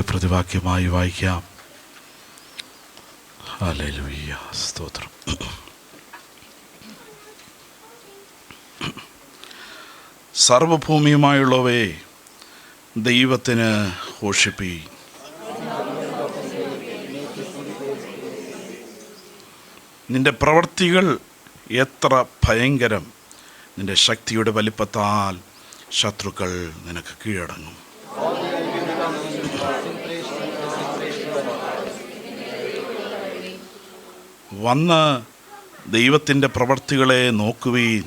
പ്രതിവാക്യമായി വായിക്കാം. ഹല്ലേലൂയ, സ്തോത്രം. സർവഭൂമിയുമായുള്ളവയെ ദൈവത്തിന് ഘോഷിപ്പീൻ. നിന്റെ പ്രവൃത്തികൾ എത്ര ഭയങ്കരം! നിന്റെ ശക്തിയുടെ വലിപ്പത്താൽ ശത്രുക്കൾ നിനക്ക് കീഴടങ്ങും. വന്ന് ദൈവത്തിൻ്റെ പ്രവൃത്തികളെ നോക്കുവീൻ.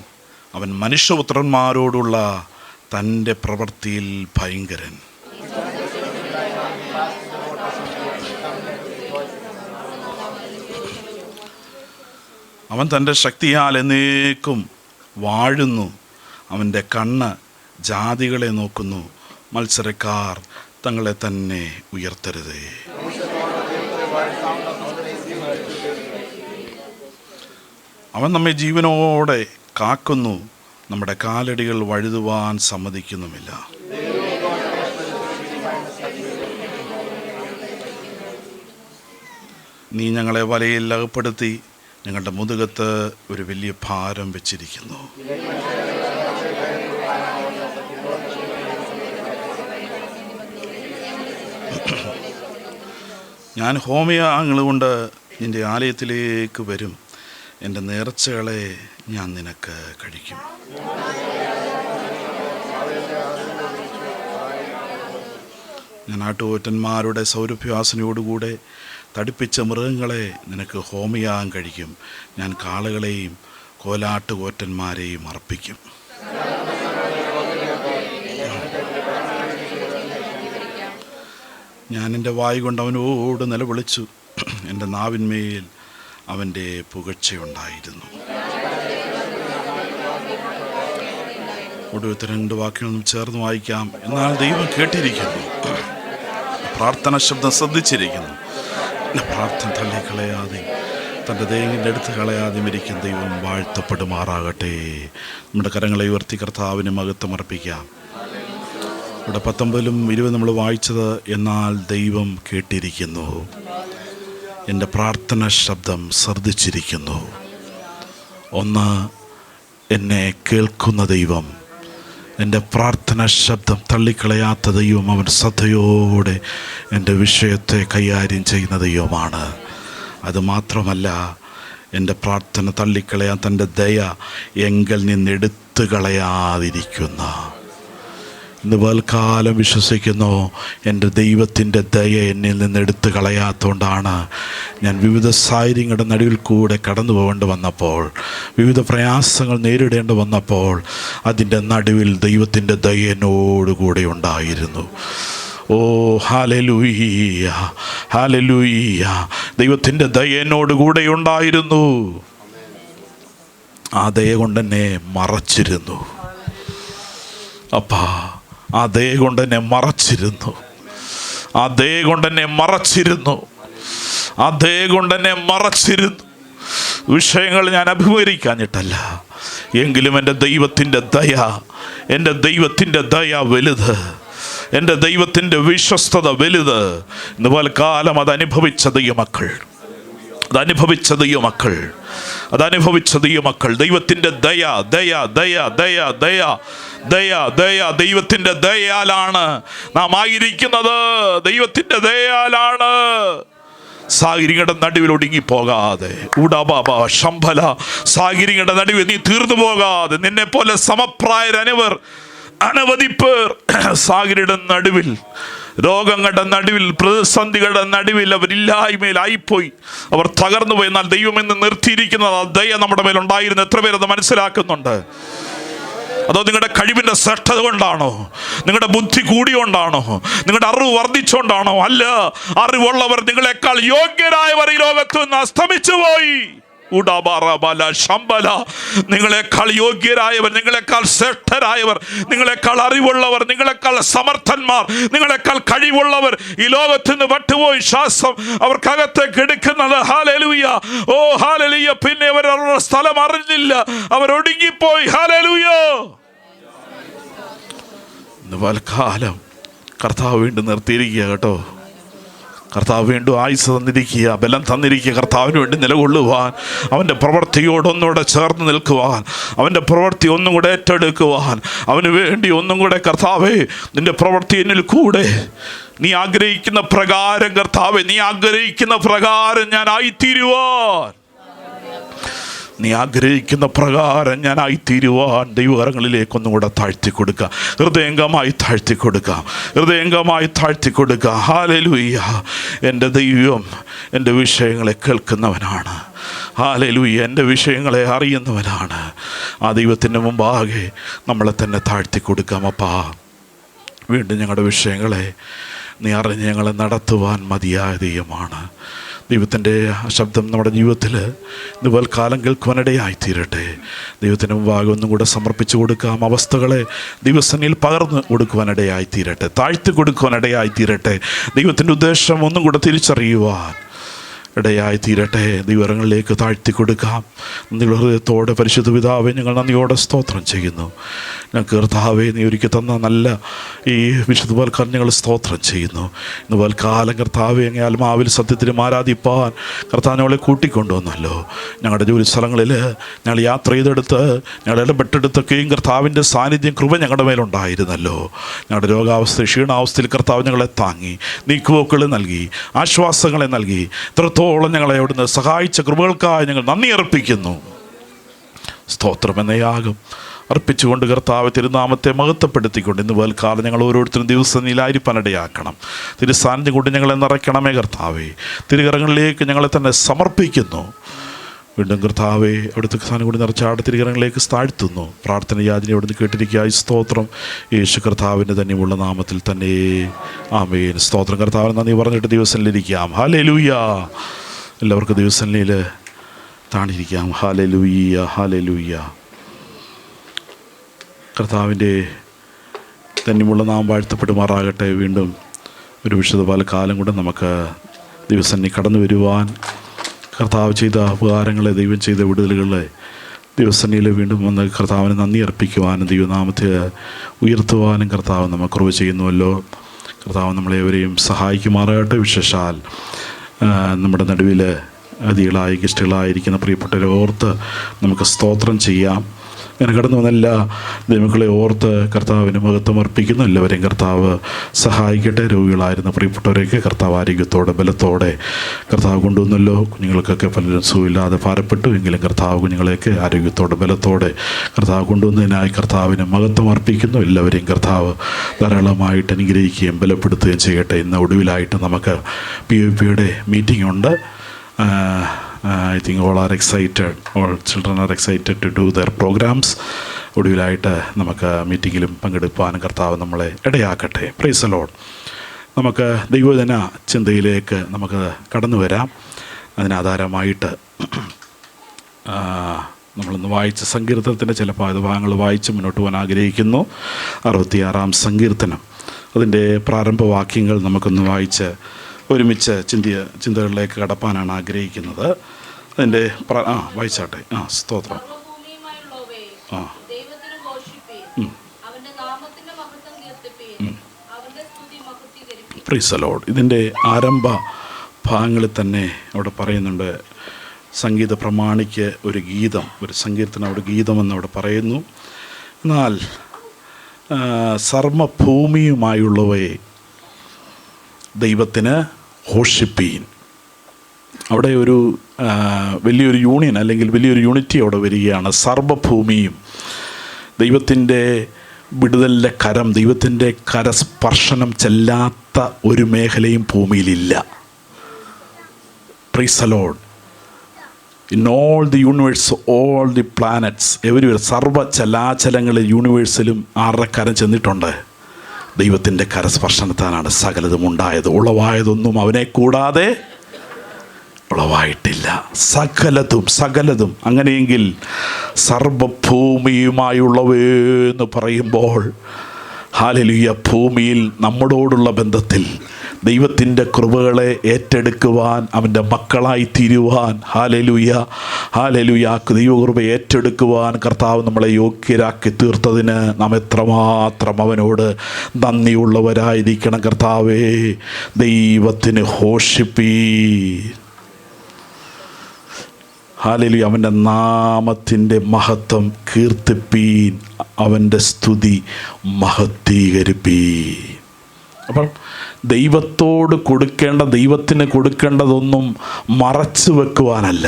അവൻ മനുഷ്യപുത്രന്മാരോടുള്ള തൻ്റെ പ്രവൃത്തിയിൽ ഭയങ്കരൻ. അവൻ തൻ്റെ ശക്തിയാൽ എന്നേക്കും വാഴുന്നു. അവൻ്റെ കണ്ണ് ജാതികളെ നോക്കുന്നു. മത്സരക്കാർ തങ്ങളെ തന്നെ ഉയർത്തരുതേ. അവൻ നമ്മെ ജീവനോടെ കാക്കുന്നു. നമ്മുടെ കാലടികൾ വഴുതുവാൻ സമ്മതിക്കുന്നുമില്ല. നീ ഞങ്ങളെ വലയിൽ അകപ്പെടുത്തി ഞങ്ങളുടെ മുതുകത്ത് ഒരു വലിയ ഭാരം വെച്ചിരിക്കുന്നു. ഞാൻ ഹോമയാഗങ്ങൾ കൊണ്ട് നിൻ്റെ ആലയത്തിലേക്ക് വരും. എൻ്റെ നേർച്ചകളെ ഞാൻ നിനക്ക് കഴിക്കും. ഞാൻ ആട്ടുകൊറ്റന്മാരുടെ സൗരഭ്യവാസനയോടുകൂടെ തടിപ്പിച്ച മൃഗങ്ങളെ നിനക്ക് ഹോമയാഗം കഴിക്കും. ഞാൻ കാളകളെയും കോലാട്ടുകൊറ്റന്മാരെയും അർപ്പിക്കും. ഞാൻ എൻ്റെ വായ് കൊണ്ട് അവനോട് നിലവിളിച്ചു. എൻ്റെ നാവിന്മേൽ അവൻ്റെ പുകഴ്ചയുണ്ടായിരുന്നു. ഒടുവിലത്തെ 2 വാക്കുകളും ചേർന്ന് വായിക്കാം. എന്നാൽ ദൈവം കേട്ടിരിക്കുന്നു, പ്രാർത്ഥന ശബ്ദം ശ്രദ്ധിച്ചിരിക്കുന്നു. പ്രാർത്ഥന തള്ളിക്കളയാതെ തൻ്റെ ദൈവത്തിൻ്റെ അടുത്ത് കളയാതെയും ഇരിക്കും ദൈവം വാഴ്ത്തപ്പെടുമാറാകട്ടെ. നമ്മുടെ കരങ്ങളെ ഉയർത്തി കർത്താവിന് മഹത്വം അർപ്പിക്കാം. ഇവിടെ 19-ലും 20 നമ്മൾ വായിച്ചത്, എന്നാൽ ദൈവം കേട്ടിരിക്കുന്നു, എൻ്റെ പ്രാർത്ഥന ശബ്ദം ശ്രദ്ധിച്ചിരിക്കുന്നു. ഒന്ന്, എന്നെ കേൾക്കുന്ന ദൈവം, എൻ്റെ പ്രാർത്ഥന ശബ്ദം തള്ളിക്കളയാത്ത ദൈവം, അവൻ ശ്രദ്ധയോടെ എൻ്റെ വിഷയത്തെ കൈകാര്യം ചെയ്യുന്ന ദൈവമാണ്. അതുമാത്രമല്ല, എൻ്റെ പ്രാർത്ഥന തള്ളിക്കളയാൻ തൻ്റെ ദയ എങ്കിൽ നിന്നെടുത്തു കളയാതിരിക്കുന്ന. ഇന്ന് പൽക്കാലം വിശ്വസിക്കുന്നു, എൻ്റെ ദൈവത്തിൻ്റെ ദയ എന്നിൽ നിന്ന് എടുത്തു കളയാത്തതുകൊണ്ടാണ് ഞാൻ വിവിധ സാഹചര്യങ്ങളുടെ നടുവിൽ കൂടെ കടന്നു പോകേണ്ടി വന്നപ്പോൾ, വിവിധ പ്രയാസങ്ങൾ നേരിടേണ്ടി വന്നപ്പോൾ, അതിൻ്റെ നടുവിൽ ദൈവത്തിൻ്റെ ദയ എന്നോടുകൂടെ ഉണ്ടായിരുന്നു. ഓ ഹല്ലേലൂയ, ഹല്ലേലൂയ. ദൈവത്തിൻ്റെ ദയ എന്നോടുകൂടെ ഉണ്ടായിരുന്നു. ആ ദയ കൊണ്ട് എന്നെ മറച്ചിരുന്നു. അപ്പാ, ആ ദയ കൊണ്ട് എന്നെ മറച്ചിരുന്നു. ആ ദയ കൊണ്ട് എന്നെ മറച്ചിരുന്നു. ആ ദയ കൊണ്ട് എന്നെ മറച്ചിരുന്നു. വിഷയങ്ങൾ ഞാൻ അഭിമുഖീകരിക്കാഞ്ഞിട്ടല്ല, എങ്കിലും എൻ്റെ ദൈവത്തിൻ്റെ ദയ, എൻ്റെ ദൈവത്തിൻ്റെ ദയ വലുത്, എൻ്റെ ദൈവത്തിൻ്റെ വിശ്വസ്തത വലുത്. ഇന്ന് പൽക്കാലം അതനുഭവിച്ച ദൈവമക്കൾ, അതനുഭവിച്ച ദൈവമക്കൾ, അതനുഭവിച്ച ദൈവമക്കൾ. ദൈവത്തിൻ്റെ ദയ, ദയ, ദയ, ദയ, ദയ, ദയ, ദയ. ദൈവത്തിൻ്റെ ദയയാലാണ് നാം ആയിരിക്കുന്നത്. ദൈവത്തിൻ്റെ ദയയാലാണ്. സാഗരികളുടെ നടുവിൽ ഒടുങ്ങിപ്പോകാതെ, ഉടബാബ ശംഭല, സാഗരികളുടെ നടുവിൽ നീ തീർന്നു പോകാതെ, നിന്നെ പോലെ സമപ്രായരനവർ അനവധി പേർ സാഗരിയുടെ നടുവിൽ, രോഗങ്ങളുടെ നടുവിൽ, പ്രതിസന്ധികളുടെ നടുവിൽ അവരില്ലായ്മയിലായിപ്പോയി, അവർ തകർന്നു പോയി. എന്നാൽ ദൈവം എന്ന് നിർത്തിയിരിക്കുന്നത് ആ ദയ നമ്മുടെ മേലുണ്ടായിരുന്നു. എത്ര പേരത് മനസ്സിലാക്കുന്നുണ്ട്? അതോ നിങ്ങളുടെ കഴിവിൻ്റെ ശ്രേഷ്ഠത കൊണ്ടാണോ? നിങ്ങളുടെ ബുദ്ധി കൂടിയോണ്ടാണോ? നിങ്ങളുടെ അറിവ് വർദ്ധിച്ചുകൊണ്ടാണോ? അല്ല, അറിവുള്ളവർ, നിങ്ങളെക്കാൾ യോഗ്യരായവർ ഈ ലോകത്ത് നിന്ന് അസ്തമിച്ചു പോയി. ശമ്പല, നിങ്ങളെക്കാൾ യോഗ്യരായവർ, നിങ്ങളെക്കാൾ ശ്രേഷ്ഠരായവർ, നിങ്ങളെക്കാൾ അറിവുള്ളവർ, നിങ്ങളെക്കാൾ സമർത്ഥന്മാർ, നിങ്ങളെക്കാൾ കഴിവുള്ളവർ ഈ ലോകത്ത് നിന്ന് വിട്ടുപോയി. ശ്വാസം അവർക്കകത്തേക്ക് എടുക്കുന്നത്. ഹല്ലേലൂയ, ഓ ഹല്ലേലൂയ. പിന്നെ അവരുടെ സ്ഥലം അറിഞ്ഞില്ല, അവരൊടുങ്ങിപ്പോയി. ഹല്ലേലൂയ. ഇന്ന് പലകാലം കർത്താവ് വീണ്ടും നിർത്തിയിരിക്കുക കേട്ടോ. കർത്താവ് വീണ്ടും ആയുസ് തന്നിരിക്കുക, ബലം തന്നിരിക്കുക. കർത്താവിന് വേണ്ടി നിലകൊള്ളുവാൻ, അവൻ്റെ പ്രവൃത്തിയോട് ഒന്നുകൂടെ ചേർന്ന് നിൽക്കുവാൻ, അവൻ്റെ പ്രവൃത്തി ഒന്നും കൂടെ ഏറ്റെടുക്കുവാൻ, അവന് വേണ്ടി ഒന്നും കൂടെ കർത്താവേ നിൻ്റെ പ്രവൃത്തി എന്നിൽ കൂടെ നീ ആഗ്രഹിക്കുന്ന പ്രകാരം കർത്താവേ, നീ ആഗ്രഹിക്കുന്ന പ്രകാരം ഞാൻ ആയിത്തീരുവാൻ, നീ ആഗ്രഹിക്കുന്ന പ്രകാരം ഞാൻ ആയിത്തീരുവാൻ ദൈവകരങ്ങളിലേക്കൊന്നും കൂടെ താഴ്ത്തി കൊടുക്കുക. ഹൃദയംഗമായി താഴ്ത്തി കൊടുക്കാം, ഹൃദയംഗമായി താഴ്ത്തി കൊടുക്കുക. ഹല്ലേലൂയ. എൻ്റെ ദൈവം എൻ്റെ വിഷയങ്ങളെ കേൾക്കുന്നവനാണ്. ഹല്ലേലൂയ. എൻ്റെ വിഷയങ്ങളെ അറിയുന്നവനാണ്. ആ ദൈവത്തിൻ്റെ മുമ്പാകെ നമ്മളെ തന്നെ താഴ്ത്തി കൊടുക്കാം. അപ്പാ, വീണ്ടും ഞങ്ങളുടെ വിഷയങ്ങളെ നീ അറിഞ്ഞ് ഞങ്ങളെ നടത്തുവാൻ മതിയായ ദൈവമാണ്. ദൈവത്തിൻ്റെ ശബ്ദം നമ്മുടെ ജീവിതത്തിൽ ഇന്ന് കാലം കേൾക്കുവാനിടയായിത്തീരട്ടെ. ദൈവത്തിന് മുമ്പാകെ ഒന്നും കൂടെ സമർപ്പിച്ചു കൊടുക്കാം. അവസ്ഥകളെ ദൈവസന്നിധിയിൽ പകർന്ന് കൊടുക്കുവാനിടയായിത്തീരട്ടെ, താഴ്ത്തി കൊടുക്കുവാനിടയായിത്തീരട്ടെ. ദൈവത്തിൻ്റെ ഉദ്ദേശം ഒന്നും കൂടെ തിരിച്ചറിയുവാൻ ഇടയായിത്തീരട്ടെ. ദൈവങ്ങളിലേക്ക് താഴ്ത്തി കൊടുക്കാം. നിങ്ങളുടെ ഹൃദയത്തോടെ പരിശുദ്ധ പിതാവേ, ഞങ്ങൾ നന്ദിയോടെ സ്തോത്രം ചെയ്യുന്നു. ഞങ്ങൾക്ക് കർത്താവേ, നീ ഒരുക്കി തന്ന നല്ല ഈ വിശുദ്ധ വൽക്കാലം ഞങ്ങൾ സ്തോത്രം ചെയ്യുന്നു. ഇന്ന് വൽക്കാലം കർത്താവേ, അങ്ങേ ആത്മാവിൽ സത്യത്തിലും ആരാധിപ്പാൻ കർത്താവ് ഞങ്ങളെ കൂട്ടിക്കൊണ്ടുവന്നല്ലോ. ഞങ്ങളുടെ ജോലി സ്ഥലങ്ങളിൽ ഞങ്ങൾ യാത്ര ചെയ്തെടുത്ത് ഞങ്ങൾ ഇടപെട്ടെടുത്തൊക്കെയും കർത്താവിൻ്റെ സാന്നിധ്യം, കൃപ ഞങ്ങളുടെ മേലുണ്ടായിരുന്നല്ലോ. ഞങ്ങളുടെ രോഗാവസ്ഥ, ക്ഷീണാവസ്ഥയിൽ കർത്താവ് ഞങ്ങളെ താങ്ങി, നീക്കുപോക്കുകൾ നൽകി, ആശ്വാസങ്ങളെ നൽകി. ഇത്രത്തോളം ഞങ്ങളെ അവിടുന്ന് സഹായിച്ച കൃപകൾക്കായി ഞങ്ങൾ നന്ദി അർപ്പിക്കുന്നു. സ്തോത്രം എന്ന യാഗം അർപ്പിച്ചുകൊണ്ട് കർത്താവ് തിരുനാമത്തെ മഹത്വപ്പെടുത്തിക്കൊണ്ട് ഇന്ന് വേൽക്കാലം ഞങ്ങൾ ഓരോരുത്തരും ദിവസം നീലായിരിപ്പനടയാക്കണം. തിരുസാന്നിധ്യം കൊണ്ട് ഞങ്ങളെ നിറയ്ക്കണമേ കർത്താവേ. തിരുകരങ്ങളിലേക്ക് ഞങ്ങളെ തന്നെ സമർപ്പിക്കുന്നു. വീണ്ടും കർത്താവേ, അവിടുത്തെ സ്ഥാനം കൂടി നിറച്ചാട് തിരുകരങ്ങളിലേക്ക് താഴ്ത്തുന്നു. പ്രാർത്ഥന യാചന അവിടുന്ന് കേട്ടിരിക്കുക. സ്തോത്രം യേശു കർത്താവിൻ്റെ തന്നെയുള്ള നാമത്തിൽ തന്നെ, ആമേൻ. സ്തോത്രം. കർത്താവിന് നന്ദി പറഞ്ഞിട്ട് ദിവസത്തിലിരിക്കാം. ഹല്ലേലൂയ. എല്ലാവർക്കും ദിവസത്തിൽ താണിരിക്കാം. Hallelujah, hallelujah. കർത്താവിൻ്റെ തന്നെയുള്ള നാം വാഴ്ത്തപ്പെടുമാറാകട്ടെ. വീണ്ടും ഒരു വിശുദ്ധ കാലം കൊണ്ട് നമുക്ക് ദിവസം കടന്നു വരുവാൻ, കർത്താവ് ചെയ്ത ഉപകാരങ്ങളെ, ദൈവം ചെയ്ത വിടുതലുകളെ ദിവസത്തിൽ വീണ്ടും വന്ന് കർത്താവിന് നന്ദി അർപ്പിക്കുവാനും ദൈവനാമത്തെ ഉയർത്തുവാനും കർത്താവ് നമുക്ക് കൃപ ചെയ്യുന്നുവല്ലോ. കർത്താവ് നമ്മളെവരെയും സഹായിക്കുമാറാകട്ടെ. വിശേഷാൽ നമ്മുടെ നടുവിൽ അതികളായി ഗസ്റ്റുകളായിരിക്കുന്ന പ്രിയപ്പെട്ടവരെ ഓർത്ത് നമുക്ക് സ്തോത്രം ചെയ്യാം. അങ്ങനെ കടന്നു വന്നെല്ലാ ദൈവങ്ങളെ ഓർത്ത് കർത്താവിന് മഹത്വം അർപ്പിക്കുന്നു. എല്ലാവരെയും കർത്താവ് സഹായിക്കട്ടെ. രോഗികളായിരുന്ന പ്രിയപ്പെട്ടവരെയൊക്കെ കർത്താവ് ആരോഗ്യത്തോടെ ബലത്തോടെ കർത്താവ് കൊണ്ടുവന്നല്ലോ. കുഞ്ഞുങ്ങൾക്കൊക്കെ പലരും സുഖമില്ലാതെ ഭാരപ്പെട്ടു എങ്കിലും കർത്താവ് കുഞ്ഞുങ്ങളെയൊക്കെ ആരോഗ്യത്തോടെ ബലത്തോടെ കർത്താവ് കൊണ്ടുവന്നതിനായി കർത്താവിന് മഹത്വം അർപ്പിക്കുന്നു. എല്ലാവരെയും കർത്താവ് ധാരാളമായിട്ട് അനുഗ്രഹിക്കുകയും ബലപ്പെടുത്തുകയും ചെയ്യട്ടെ. ഇന്ന് ഒടുവിലായിട്ട് നമുക്ക് POP-യുടെ മീറ്റിംഗ് ഉണ്ട്. I think all are excited, all children are excited to do their programs. ഒടുവിലായിട്ട് നമുക്ക് മീറ്റിങ്ങിലും പങ്കെടുക്കാനും കർത്താവ് നമ്മളെ ഇടയാക്കട്ടെ. Price the Lord. നമുക്ക് ദൈവജന ചിന്തയിലേക്ക് നമുക്ക് കടന്നു വരാം. അതിനാധാരമായിട്ട് നമ്മളിന്ന് വായിച്ച സങ്കീർത്തനത്തിൻ്റെ ചില ഭാഗങ്ങൾ വായിച്ച് മുന്നോട്ട് പോകാൻ ആഗ്രഹിക്കുന്നു. 66-ാം സങ്കീർത്തനം, അതിൻ്റെ പ്രാരംഭവാക്യങ്ങൾ നമുക്കൊന്ന് വായിച്ച് ഒരുമിച്ച് ചിന്തകളിലേക്ക് കടപ്പാനാണ് ആഗ്രഹിക്കുന്നത്. അതിൻ്റെ വായിച്ചാട്ടെ. സ്തോത്രം. Price the Lord. ഇതിൻ്റെ ആരംഭ ഭാഗങ്ങളിൽ തന്നെ അവിടെ പറയുന്നുണ്ട്, സംഗീത പ്രമാണിക്ക് ഒരു ഗീതം, ഒരു സങ്കീർത്തനം, അവിടെ ഗീതമെന്ന് അവിടെ പറയുന്നു. എന്നാൽ സർവ്വഭൂമിയുമായുള്ളവയെ ദൈവത്തിന് ഘോഷിപ്പീൻ. അവിടെ ഒരു വലിയൊരു യൂണിയൻ അല്ലെങ്കിൽ വലിയൊരു യൂണിറ്റി അവിടെ വരികയാണ്. സർവ്വഭൂമിയും ദൈവത്തിൻ്റെ വിടുതലിൻ്റെ കരം, ദൈവത്തിൻ്റെ കരസ്പർശനം ചെല്ലാത്ത ഒരു മേഖലയും ഭൂമിയിലില്ല. Praise the lord. In all the universe, all the planets, everywhere, സർവ്വ ചലാചലങ്ങളിൽ യൂണിവേഴ്സിലും ആരുടെ കരം ചെന്നിട്ടുണ്ട്? ദൈവത്തിൻ്റെ കരസ്പർശനത്താലാണ് സകലതും ഉണ്ടായത്. ഉളവായതൊന്നും അവനെ കൂടാതെ ഉളവായിട്ടില്ല. സകലതും. അങ്ങനെയെങ്കിൽ സർവ്വഭൂമിയുമായുള്ളവയെന്ന് പറയുമ്പോൾ ഹല്ലേലൂയ, ഭൂമിയിൽ നമ്മളോടുള്ള ബന്ധത്തിൽ ദൈവത്തിൻ്റെ കൃപകളെ ഏറ്റെടുക്കുവാൻ, അവൻ്റെ മക്കളായി തീരുവാൻ, ഹാലലുയ ഹാലലുയ, ദൈവകൃപ ഏറ്റെടുക്കുവാൻ കർത്താവ് നമ്മളെ യോഗ്യരാക്കി തീർത്തതിന് നാം എത്രമാത്രം അവനോട് നന്ദിയുള്ളവരായിരിക്കണം. കർത്താവേ, ദൈവത്തിന് ഘോഷിപ്പീ, ഹാലലുയ, അവൻ്റെ നാമത്തിൻ്റെ മഹത്വം കീർത്തിപ്പീൻ, അവൻ്റെ സ്തുതി മഹത്വീകരിപ്പീൻ. അപ്പം ദൈവത്തോട് കൊടുക്കേണ്ട, ദൈവത്തിന് കൊടുക്കേണ്ടതൊന്നും മറച്ചു വെക്കുവാനല്ല,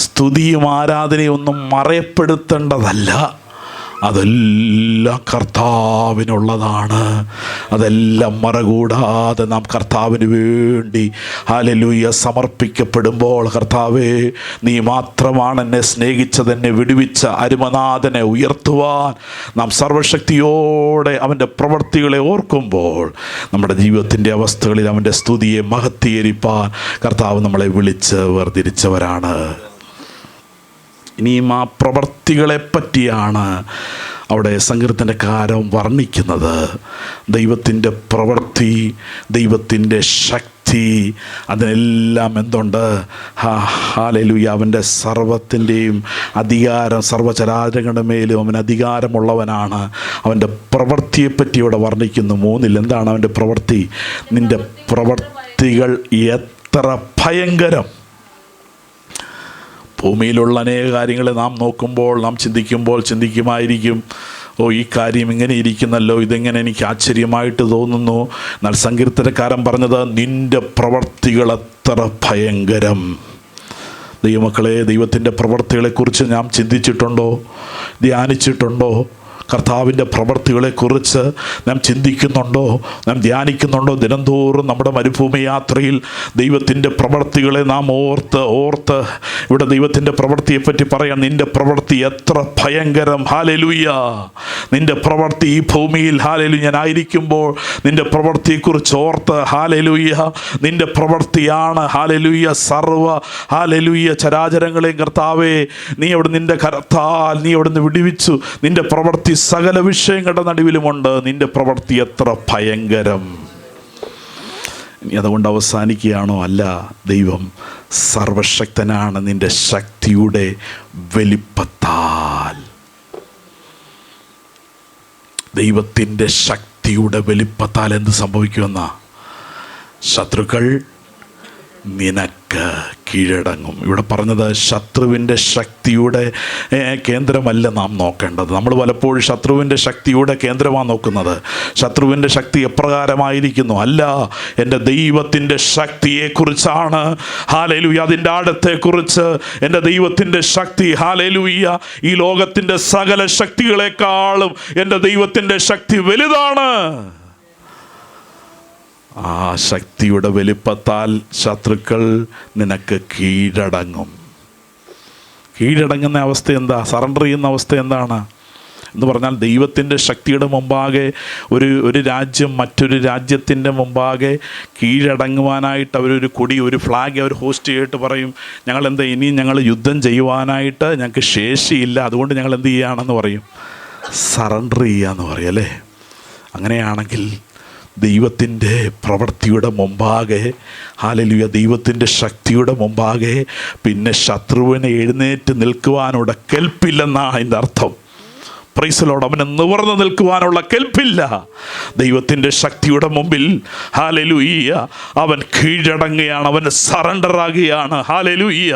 സ്തുതിയും ആരാധനയൊന്നും മറയപ്പെടുത്തേണ്ടതല്ല. അതെല്ലാം കർത്താവിനുള്ളതാണ്. അതെല്ലാം മറകൂടാതെ നാം കർത്താവിന് വേണ്ടി ഹല്ലേലൂയ സമർപ്പിക്കപ്പെടുമ്പോൾ, കർത്താവേ, നീ മാത്രമാണ് എന്നെ സ്നേഹിച്ചത്, എന്നെ വിടുവിച്ച അരുമനാഥനെ ഉയർത്തുവാൻ നാം സർവശക്തിയോടെ അവൻ്റെ പ്രവൃത്തികളെ ഓർക്കുമ്പോൾ നമ്മുടെ ജീവിതത്തിൻ്റെ അവസ്ഥകളിൽ അവൻ്റെ സ്തുതിയെ മഹത്വീകരിപ്പാൻ കർത്താവ് നമ്മളെ വിളിച്ച് വേർതിരിച്ചവരാണ്. ഇനിയും ആ പ്രവർത്തികളെ പറ്റിയാണ് അവിടെ സങ്കീർത്തനക്കാരൻ വർണ്ണിക്കുന്നത്. ദൈവത്തിൻ്റെ പ്രവൃത്തി, ദൈവത്തിൻ്റെ ശക്തി, അതിനെല്ലാം എന്തുണ്ട്? ഹല്ലേലൂയ, അവൻ്റെ സർവത്തിൻ്റെയും അധികാരം, സർവചരാചരങ്ങളുടെ മേലും അവൻ അധികാരമുള്ളവനാണ്. അവൻ്റെ പ്രവൃത്തിയെപ്പറ്റി ഇവിടെ വർണ്ണിക്കുന്നു. 3 എന്താണ് അവൻ്റെ പ്രവൃത്തി? നിൻ്റെ പ്രവൃത്തികൾ എത്ര ഭയങ്കരം. ഭൂമിയിലുള്ള അനേക കാര്യങ്ങളെ നാം നോക്കുമ്പോൾ, നാം ചിന്തിക്കുമായിരിക്കും, ഈ കാര്യം ഇങ്ങനെ ഇരിക്കുന്നല്ലോ, ഇതെങ്ങനെ എനിക്ക് ആശ്ചര്യമായിട്ട് തോന്നുന്നു. എന്നാൽ സങ്കീർത്തനക്കാരൻ പറഞ്ഞത്, നിൻ്റെ പ്രവൃത്തികൾ എത്ര ഭയങ്കരം. ദൈവമക്കളെ, ദൈവത്തിൻ്റെ പ്രവൃത്തികളെക്കുറിച്ച് നാം ചിന്തിച്ചിട്ടുണ്ടോ? ധ്യാനിച്ചിട്ടുണ്ടോ? കർത്താവിൻ്റെ പ്രവൃത്തികളെക്കുറിച്ച് നാം ചിന്തിക്കുന്നുണ്ടോ? നാം ധ്യാനിക്കുന്നുണ്ടോ? ദിനംതോറും നമ്മുടെ മരുഭൂമി യാത്രയിൽ ദൈവത്തിൻ്റെ പ്രവൃത്തികളെ നാം ഓർത്ത് ഇവിടെ ദൈവത്തിൻ്റെ പ്രവൃത്തിയെപ്പറ്റി പറയാം. നിൻ്റെ പ്രവൃത്തി എത്ര ഭയങ്കരം. ഹാലലുയ്യ, നിൻ്റെ പ്രവൃത്തി ഈ ഭൂമിയിൽ, ഹാലലു, ഞാനായിരിക്കുമ്പോൾ നിൻ്റെ പ്രവൃത്തിയെക്കുറിച്ച് ഓർത്ത്, ഹാലലുയ്യ, നിൻ്റെ പ്രവൃത്തിയാണ്, ഹാലലുയ്യ, സർവ ഹാലലുയ്യ ചരാചരങ്ങളെയും കർത്താവേ, നീ അവിടെ നിൻ്റെ കരത്താൽ നീ അവിടെ നിന്ന് വിടുവിച്ചു. നിൻ്റെ പ്രവൃത്തി സകല വിഷയങ്ങളുടെ നടുവിലുമുണ്ട്. നിന്റെ പ്രവൃത്തി എത്ര ഭയങ്കരം. ഇനി അതുകൊണ്ട് അവസാനിക്കുകയാണോ? അല്ല, ദൈവം സർവശക്തനാണ്. നിന്റെ ശക്തിയുടെ വലിപ്പത്താൽ, ദൈവത്തിൻ്റെ ശക്തിയുടെ വലിപ്പത്താൽ എന്ത് സംഭവിക്കുമെന്നാ? ശത്രുക്കൾ നിനക്ക് കീഴടങ്ങും. ഇവിടെ പറഞ്ഞത് ശത്രുവിൻ്റെ ശക്തിയുടെ കേന്ദ്രമല്ല നാം നോക്കേണ്ടത്. നമ്മൾ പലപ്പോഴും ശത്രുവിൻ്റെ ശക്തിയുടെ കേന്ദ്രമാണ് നോക്കുന്നത്. ശത്രുവിൻ്റെ ശക്തി എപ്രകാരമായിരിക്കുന്നു? അല്ല, എൻ്റെ ദൈവത്തിൻ്റെ ശക്തിയെക്കുറിച്ചാണ്. ഹാലേലൂയ, അതിൻ്റെ ആഴത്തെക്കുറിച്ച്. എൻ്റെ ദൈവത്തിൻ്റെ ശക്തി, ഹാലേലൂയ, ഈ ലോകത്തിൻ്റെ സകല ശക്തികളെക്കാളും എൻ്റെ ദൈവത്തിൻ്റെ ശക്തി വലുതാണ്. ആ ശക്തിയുടെ വലിപ്പത്താൽ ശത്രുക്കൾ നിനക്ക് കീഴടങ്ങും. കീഴടങ്ങുന്ന അവസ്ഥ എന്താ? സറണ്ടർ ചെയ്യുന്ന അവസ്ഥ എന്താണ് എന്ന് പറഞ്ഞാൽ, ദൈവത്തിൻ്റെ ശക്തിയുടെ മുമ്പാകെ ഒരു രാജ്യം മറ്റൊരു രാജ്യത്തിൻ്റെ മുമ്പാകെ കീഴടങ്ങുവാനായിട്ട് അവരൊരു കൊടി, ഒരു ഫ്ലാഗ് അവർ ഹോസ്റ്റ് ചെയ്തിട്ട് പറയും, ഇനിയും ഞങ്ങൾ യുദ്ധം ചെയ്യുവാനായിട്ട് ഞങ്ങൾക്ക് ശേഷിയില്ല, അതുകൊണ്ട് ഞങ്ങൾ എന്ത് ചെയ്യുകയാണെന്ന് പറയും, സറണ്ടർ ചെയ്യാന്ന് പറയും, അല്ലേ? അങ്ങനെയാണെങ്കിൽ ദൈവത്തിൻ്റെ പ്രവൃത്തിയുടെ മുമ്പാകെ, ഹല്ലേലൂയ, ദൈവത്തിൻ്റെ ശക്തിയുടെ മുമ്പാകെ പിന്നെ ശത്രുവിനെ എഴുന്നേറ്റ് നിൽക്കുവാനുള്ള കെൽപ്പില്ലെന്നാണ് അതിൻ്റെ അർത്ഥം. Price the Lord. അവന് നിവർന്ന് നിൽക്കുവാനുള്ള കെൽപ്പില്ല. ദൈവത്തിൻ്റെ ശക്തിയുടെ മുമ്പിൽ, ഹല്ലേലൂയ, അവൻ കീഴടങ്ങുകയാണ്, അവൻ സറണ്ടർ ആകുകയാണ്. ഹല്ലേലൂയ,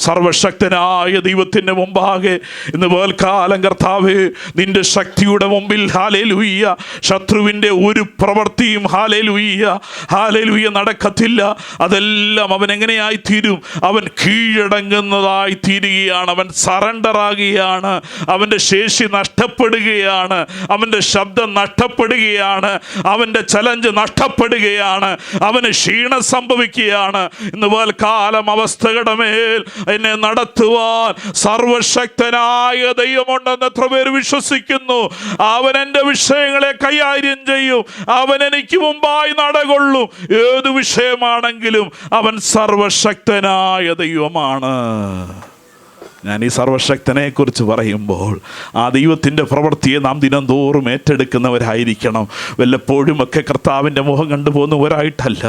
സർവശക്തനായ ദൈവത്തിൻ്റെ മുമ്പാകെ ഇന്ന് പകൽക്കാലം കർത്താവേ, നിൻ്റെ ശക്തിയുടെ മുമ്പിൽ, ഹല്ലേലൂയ, ശത്രുവിൻ്റെ ഒരു പ്രവൃത്തിയും, ഹല്ലേലൂയ, നടക്കത്തില്ല. അതെല്ലാം അവൻ എങ്ങനെയായി തീരും? അവൻ കീഴടങ്ങുന്നതായി തീരുകയാണ്. അവൻ സറണ്ടർ ആകുകയാണ്. അവൻ്റെ ശേഷി നഷ്ടപ്പെടുകയാണ്. അവൻ്റെ ശബ്ദം നഷ്ടപ്പെടുകയാണ്. അവൻ്റെ ചലഞ്ച് നഷ്ടപ്പെടുകയാണ്. അവന് ക്ഷീണം സംഭവിക്കുകയാണ്. ഇന്ന് പകൽക്കാലം അവസ്ഥകളുടെ മേൽ എന്നെ നടത്തുവാൻ സർവശക്തനായ ദൈവമുണ്ടെന്ന് എത്ര പേര് വിശ്വസിക്കുന്നു? അവൻ എൻ്റെ വിഷയങ്ങളെ കൈകാര്യം ചെയ്യും. അവൻ എനിക്ക് മുമ്പായി നടകൊള്ളും. ഏത് വിഷയമാണെങ്കിലും അവൻ സർവശക്തനായ ദൈവമാണ്. ഞാൻ ഈ സർവശക്തനെ കുറിച്ച് പറയുമ്പോൾ ആ ദൈവത്തിൻ്റെ പ്രവൃത്തിയെ നാം ദിനംതോറും ഏറ്റെടുക്കുന്നവരായിരിക്കണം. വല്ലപ്പോഴുമൊക്കെ കർത്താവിൻ്റെ മുഖം കണ്ടുപോകുന്നവരായിട്ടല്ല.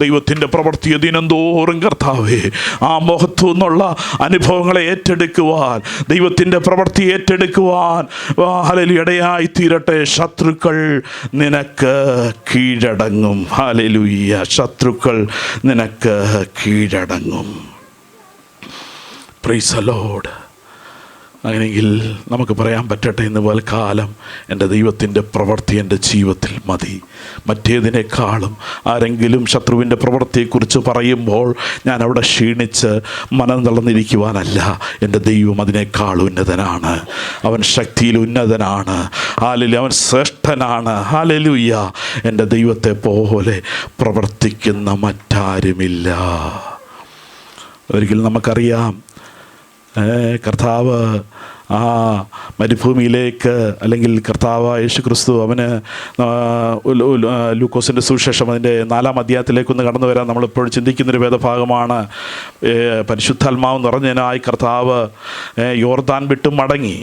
ദൈവത്തിൻ്റെ പ്രവൃത്തിയെ ദിനംതോറും കർത്താവേ ആ മുഖത്തു നിന്നുള്ള അനുഭവങ്ങളെ ഏറ്റെടുക്കുവാൻ, ദൈവത്തിൻ്റെ പ്രവൃത്തി ഏറ്റെടുക്കുവാൻ ഹല്ലേലൂയ ഇടയായി തീരട്ടെ. ശത്രുക്കൾ നിനക്ക് കീഴടങ്ങും. ഹല്ലേലൂയ, ശത്രുക്കൾ നിനക്ക് കീഴടങ്ങും. Price the Lord. അങ്ങനെയെങ്കിൽ നമുക്ക് പറയാൻ പറ്റട്ടെ, ഇന്ന് കാലം എൻ്റെ ദൈവത്തിൻ്റെ പ്രവൃത്തി എൻ്റെ ജീവിതത്തിൽ മതി. മറ്റേതിനേക്കാളും ആരെങ്കിലും ശത്രുവിൻ്റെ പ്രവൃത്തിയെക്കുറിച്ച് പറയുമ്പോൾ ഞാൻ അവിടെ ക്ഷീണിച്ച് മനം തളർന്നിരിക്കുവാനല്ല. എൻ്റെ ദൈവം അതിനേക്കാൾ ഉന്നതനാണ്. അവൻ ശക്തിയിൽ ഉന്നതനാണ്. ഹല്ലേലൂയ, അവൻ ശ്രേഷ്ഠനാണ്. ഹല്ലേലൂയ, എൻ്റെ ദൈവത്തെ പോലെ പ്രവർത്തിക്കുന്ന മറ്റാരുമില്ല. ഒരിക്കലും നമുക്കറിയാം, കർത്താവ് ആ മരുഭൂമിയിലേക്ക്, അല്ലെങ്കിൽ കർത്താവ് യേശു ക്രിസ്തു അവന് ലൂക്കോസിൻ്റെ സുവിശേഷം അതിൻ്റെ 4-ാം അധ്യായത്തിലേക്കൊന്ന് കടന്നു വരാൻ നമ്മളിപ്പോൾ ചിന്തിക്കുന്നൊരു വേദഭാഗമാണ്. പരിശുദ്ധാത്മാവ് നിറഞ്ഞതിനായി കർത്താവ് യോർദാൻ വിട്ട് മടങ്ങി.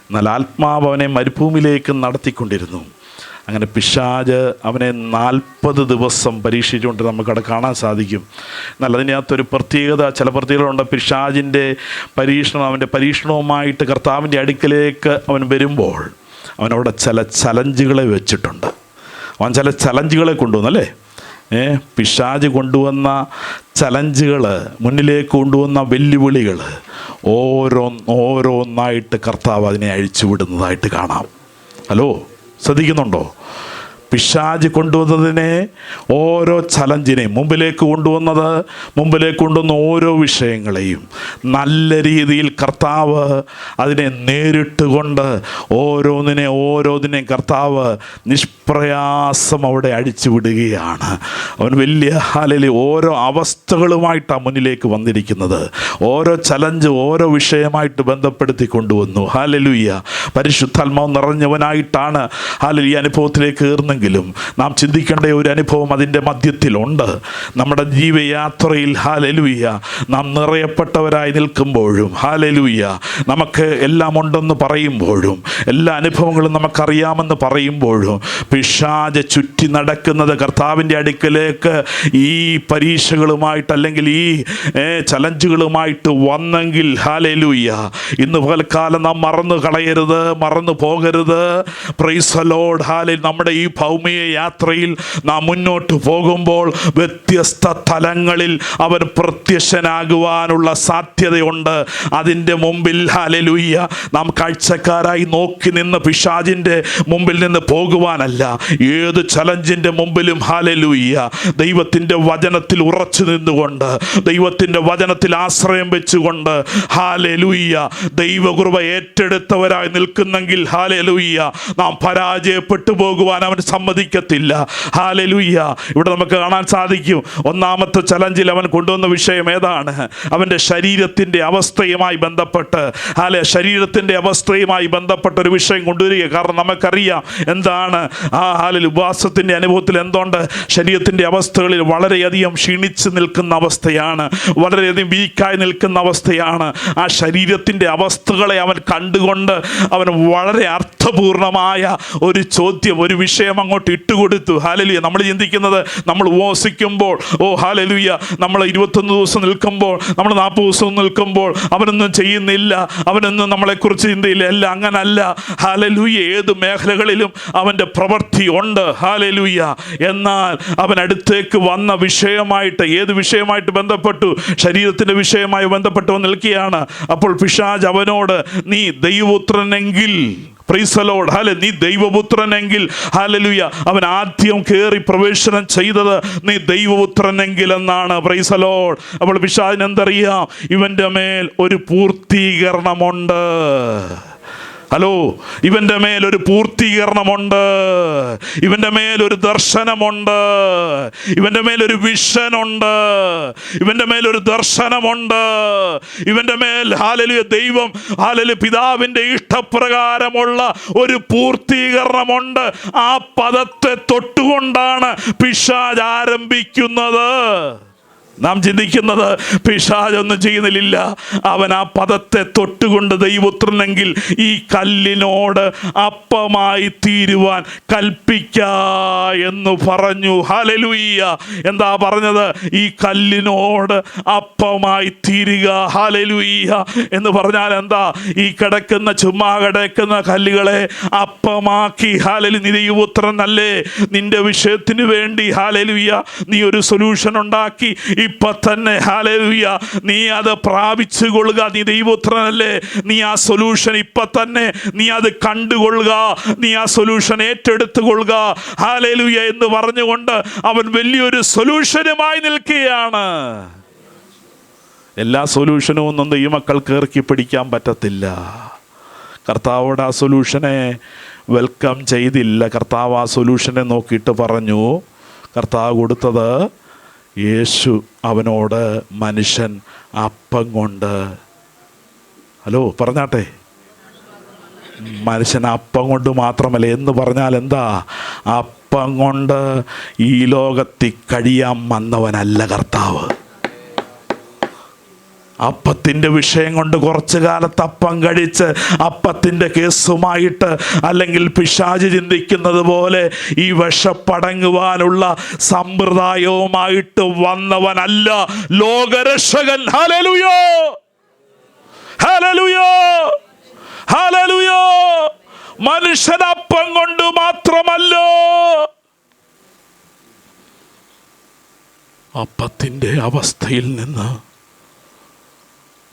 എന്നാൽ ആത്മാവ് അവനെ മരുഭൂമിയിലേക്ക് നടത്തിക്കൊണ്ടിരുന്നു. അങ്ങനെ പിശാച് അവനെ 40 ദിവസം പരീക്ഷിച്ചുകൊണ്ട് നമുക്കവിടെ കാണാൻ സാധിക്കും. എന്നാൽ അതിനകത്തൊരു പ്രത്യേകത, ചില പ്രത്യേകതകളുണ്ട്. പിശാചിൻ്റെ പരീക്ഷണം, അവൻ്റെ പരീക്ഷണവുമായിട്ട് കർത്താവിൻ്റെ അടുക്കലേക്ക് അവൻ വരുമ്പോൾ അവനവിടെ ചില ചലഞ്ചുകളെ വെച്ചിട്ടുണ്ട്. അവൻ ചില ചലഞ്ചുകളെ കൊണ്ടുവന്നല്ലേ, പിശാച് കൊണ്ടുവന്ന ചലഞ്ചുകൾ, മുന്നിലേക്ക് കൊണ്ടുവന്ന വെല്ലുവിളികൾ ഓരോന്നായിട്ട് കർത്താവ് അതിനെ അഴിച്ചുവിടുന്നതായിട്ട് കാണാം. ഹലോ, ശ്രദ്ധിക്കുന്നുണ്ടോ? പിശാച് കൊണ്ടുവന്നതിനെ, ഓരോ ചലഞ്ചിനെയും മുമ്പിലേക്ക് കൊണ്ടുവന്ന ഓരോ വിഷയങ്ങളെയും നല്ല രീതിയിൽ കർത്താവ് അതിനെ നേരിട്ടുകൊണ്ട് ഓരോന്നിനെയും കർത്താവ് നിഷ്പ്രയാസം അവിടെ അഴിച്ചു വിടുകയാണ്. അവൻ വലിയ ഹാലയിൽ ഓരോ അവസ്ഥകളുമായിട്ടാണ് മുന്നിലേക്ക് വന്നിരിക്കുന്നത്. ഓരോ ചലഞ്ച് ഓരോ വിഷയമായിട്ട് ബന്ധപ്പെടുത്തി കൊണ്ടുവന്നു. ഹല്ലേലൂയ, പരിശുദ്ധാത്മാവ് നിറഞ്ഞവനായിട്ടാണ് ഹാലയിൽ ഈ അനുഭവത്തിലേക്ക് കയറുന്നെങ്കിലും നാം ചിന്തിക്കേണ്ട ഒരു അനുഭവം അതിൻ്റെ മധ്യത്തിലുണ്ട്. നമ്മുടെ ജീവയാത്രയിൽ ഹല്ലേലൂയ നാം നിറയപ്പെട്ടവരായി നിൽക്കുമ്പോഴും, ഹല്ലേലൂയ നമുക്ക് എല്ലാം ഉണ്ടെന്ന് പറയുമ്പോഴും, എല്ലാ അനുഭവങ്ങളും നമുക്കറിയാമെന്ന് പറയുമ്പോഴും, പിശാച് ചുറ്റി നടക്കുന്നത് കർത്താവിൻ്റെ അടുക്കലേക്ക് ഈ പരീക്ഷകളുമായിട്ട്, അല്ലെങ്കിൽ ഈ ചലഞ്ചുകളുമായിട്ട് വന്നെങ്കിൽ, ഹല്ലേലൂയ ഇന്ന് പകൽക്കാലം നാം മറന്നു പോകരുത്. Price the lord. ഹല്ലേലൂയ, നമ്മുടെ ഈ ഭൗമിക യാത്രയിൽ നാം മുന്നോട്ട് പോകുമ്പോൾ വ്യത്യസ്ത തലങ്ങളിൽ അവൻ പ്രത്യക്ഷനാകുവാനുള്ള സാധ്യതയുണ്ട്. അതിൻ്റെ മുമ്പിൽ ഹല്ലേലൂയ നാം കാഴ്ചക്കാരായി നോക്കി നിന്ന് പിശാചിൻ്റെ മുമ്പിൽ നിന്ന് പോകുവാനല്ല. ഏത് ചലഞ്ചിൻ്റെ മുമ്പിലും ഹല്ലേലൂയ ദൈവത്തിൻ്റെ വചനത്തിൽ ഉറച്ചു നിന്നുകൊണ്ട്, ദൈവത്തിൻ്റെ വചനത്തിൽ ആശ്രയം വെച്ചുകൊണ്ട്, ഹല്ലേലൂയ ദൈവകൃപ ഏറ്റെടുത്തവരായി നിൽക്കുന്നെങ്കിൽ, ഹല്ലേലൂയ നാം പരാജയപ്പെട്ടു പോകുവാൻ അവൻ സമ്മതിക്കത്തില്ല. ഹല്ലേലൂയ, ഇവിടെ നമുക്ക് കാണാൻ സാധിക്കും. ഒന്നാമത്തെ ചലഞ്ചിൽ അവൻ കൊണ്ടുവന്ന വിഷയം ഏതാണ്? അവൻ്റെ ശരീരത്തിൻ്റെ അവസ്ഥയുമായി ബന്ധപ്പെട്ട്, ശരീരത്തിൻ്റെ അവസ്ഥയുമായി ബന്ധപ്പെട്ട ഒരു വിഷയം കൊണ്ടുവരിക. കാരണം നമുക്കറിയാം എന്താണ് ഉപവാസത്തിൻ്റെ അനുഭവത്തിൽ എന്തുകൊണ്ട് ശരീരത്തിൻ്റെ അവസ്ഥകളിൽ വളരെയധികം ക്ഷീണിച്ച് നിൽക്കുന്ന അവസ്ഥയാണ്, വളരെയധികം വീക്കായി നിൽക്കുന്ന അവസ്ഥയാണ്. ആ ശരീരത്തിൻ്റെ അവസ്ഥകളെ അവൻ കണ്ടുകൊണ്ട് അവൻ വളരെ അർത്ഥപൂർണമായ ഒരു ചോദ്യം, ഒരു വിഷയം അങ്ങോട്ട് ഇട്ടുകൊടുത്തു. ഹല്ലേലൂയ, നമ്മൾ ചിന്തിക്കുന്നത് നമ്മൾ ഉപവസിക്കുമ്പോൾ, ഹല്ലേലൂയ നമ്മൾ 21 ദിവസം നിൽക്കുമ്പോൾ, നമ്മൾ 40 ദിവസം നിൽക്കുമ്പോൾ അവനൊന്നും ചെയ്യുന്നില്ല, അവനൊന്നും നമ്മളെക്കുറിച്ച് ചിന്തയില്ല. എല്ലാം അങ്ങനല്ല. ഹല്ലേലൂയ, ഏത് മേഖലകളിലും അവൻ്റെ പ്രവൃത്തി ഉണ്ട്. ഹല്ലേലൂയ, എന്നാൽ അവൻ അടുത്തേക്ക് വന്ന വിഷയമായിട്ട്, ഏത് വിഷയമായിട്ട് ബന്ധപ്പെട്ടു? ശരീരത്തിൻ്റെ വിഷയമായി ബന്ധപ്പെട്ട് നിൽക്കുകയാണ്. അപ്പോൾ പിശാച് അവനോട്, നീ ദൈവപുത്രനെങ്കിൽ, പ്രൈസ് ദി ലോർഡ്, ഹല്ലേലൂയ നീ ദൈവപുത്രനെങ്കിൽ, ഹല്ലേലൂയ അവൻ ആദ്യം കയറി പ്രവേശനം ചെയ്തത് നീ ദൈവപുത്രനെങ്കിൽ എന്നാണ്. Price the Lord. അപ്പോൾ പിശാചിന് എന്തറിയാം? ഇവൻ്റെ മേൽ ഒരു പൂർത്തീകരണമുണ്ട്. ഹലോ, ഇവൻ്റെ മേലൊരു പൂർത്തീകരണമുണ്ട്, ഇവൻ്റെ മേലൊരു ദർശനമുണ്ട്, ഇവൻ്റെ മേലൊരു വിഷനുണ്ട്, ഇവൻ്റെ മേലൊരു ദർശനമുണ്ട്, ഇവൻ്റെ മേൽ ഹല്ലേലൂയ ദൈവം, ഹല്ലേലൂയ പിതാവിൻ്റെ ഇഷ്ടപ്രകാരമുള്ള ഒരു പൂർത്തീകരണമുണ്ട്. ആ പദത്തെ തൊട്ടുകൊണ്ടാണ് പിശാച് ആരംഭിക്കുന്നത്. നാം ചിന്തിക്കുന്നത് പിശാചൊന്നും ചെയ്യുന്നില്ല. അവൻ ആ പദത്തെ തൊട്ടുകൊണ്ട് ദൈവപുത്രനെങ്കിൽ ഈ കല്ലിനോട് അപ്പമായി തീരുവാൻ കൽപ്പിക്ക എന്ന് പറഞ്ഞു. ഹല്ലേലൂയ. എന്താ പറഞ്ഞത്? ഈ കല്ലിനോട് അപ്പമായി തീരുക. ഹല്ലേലൂയ എന്ന് പറഞ്ഞാൽ എന്താ? ഈ ചുമ്മാ കിടക്കുന്ന കല്ലുകളെ അപ്പമാക്കി. ഹല്ലേലൂയ. നീ ദൈവപുത്രനല്ലേ? നിന്റെ വിഷയത്തിന് വേണ്ടി ഹല്ലേലൂയ നീ ഒരു സൊല്യൂഷൻ ഉണ്ടാക്കി. ഇപ്പൊ തന്നെ ഹല്ലേലൂയ നീ അത് പ്രാപിച്ചു കൊള്ളുക. നീ ദൈവപുത്രനല്ലേ? നീ ആ സൊല്യൂഷൻ ഇപ്പൊ തന്നെ നീ അത് കണ്ടുകൊള്ളുക. നീ ആ സൊല്യൂഷൻ ഏറ്റെടുത്തു കൊള്ളുക. ഹല്ലേലൂയ എന്ന് പറഞ്ഞുകൊണ്ട് അവൻ വലിയൊരു സൊല്യൂഷനുമായി നിൽക്കുകയാണ്. എല്ലാ സൊല്യൂഷനും ഒന്നും ദൈവമക്കൾക്ക് ഇറക്കി പിടിക്കാൻ പറ്റത്തില്ല. കർത്താവോട് ആ സൊല്യൂഷനെ വെൽക്കം ചെയ്തില്ല. കർത്താവ് ആ സൊല്യൂഷനെ നോക്കിയിട്ട് പറഞ്ഞു, കർത്താവ് കൊടുത്തത് യേശു അവനോട് മനുഷ്യൻ അപ്പം കൊണ്ട്, ഹലോ പറഞ്ഞാട്ടെ, മനുഷ്യൻ അപ്പം കൊണ്ട് മാത്രമല്ല എന്ന് പറഞ്ഞാൽ എന്താ? അപ്പം കൊണ്ട് ഈ ലോകത്തിൽ കഴിയാൻ വന്നവനല്ല കർത്താവ്. അപ്പത്തിൻ്റെ വിഷയം കൊണ്ട് കുറച്ചു കാലത്ത് അപ്പം കഴിച്ച് അപ്പത്തിൻ്റെ കേസുമായിട്ട് അല്ലെങ്കിൽ പിശാച് ചിന്തിക്കുന്നത് പോലെ ഈ വിഷപ്പടങ്ങുവാനുള്ള സമ്പ്രദായവുമായിട്ട് വന്നവനല്ല ലോകരക്ഷകൻ. Hallelujah, hallelujah, hallelujah. മനുഷ്യൻ അപ്പം കൊണ്ട് മാത്രമല്ല, അപ്പത്തിൻ്റെ അവസ്ഥയിൽ നിന്ന്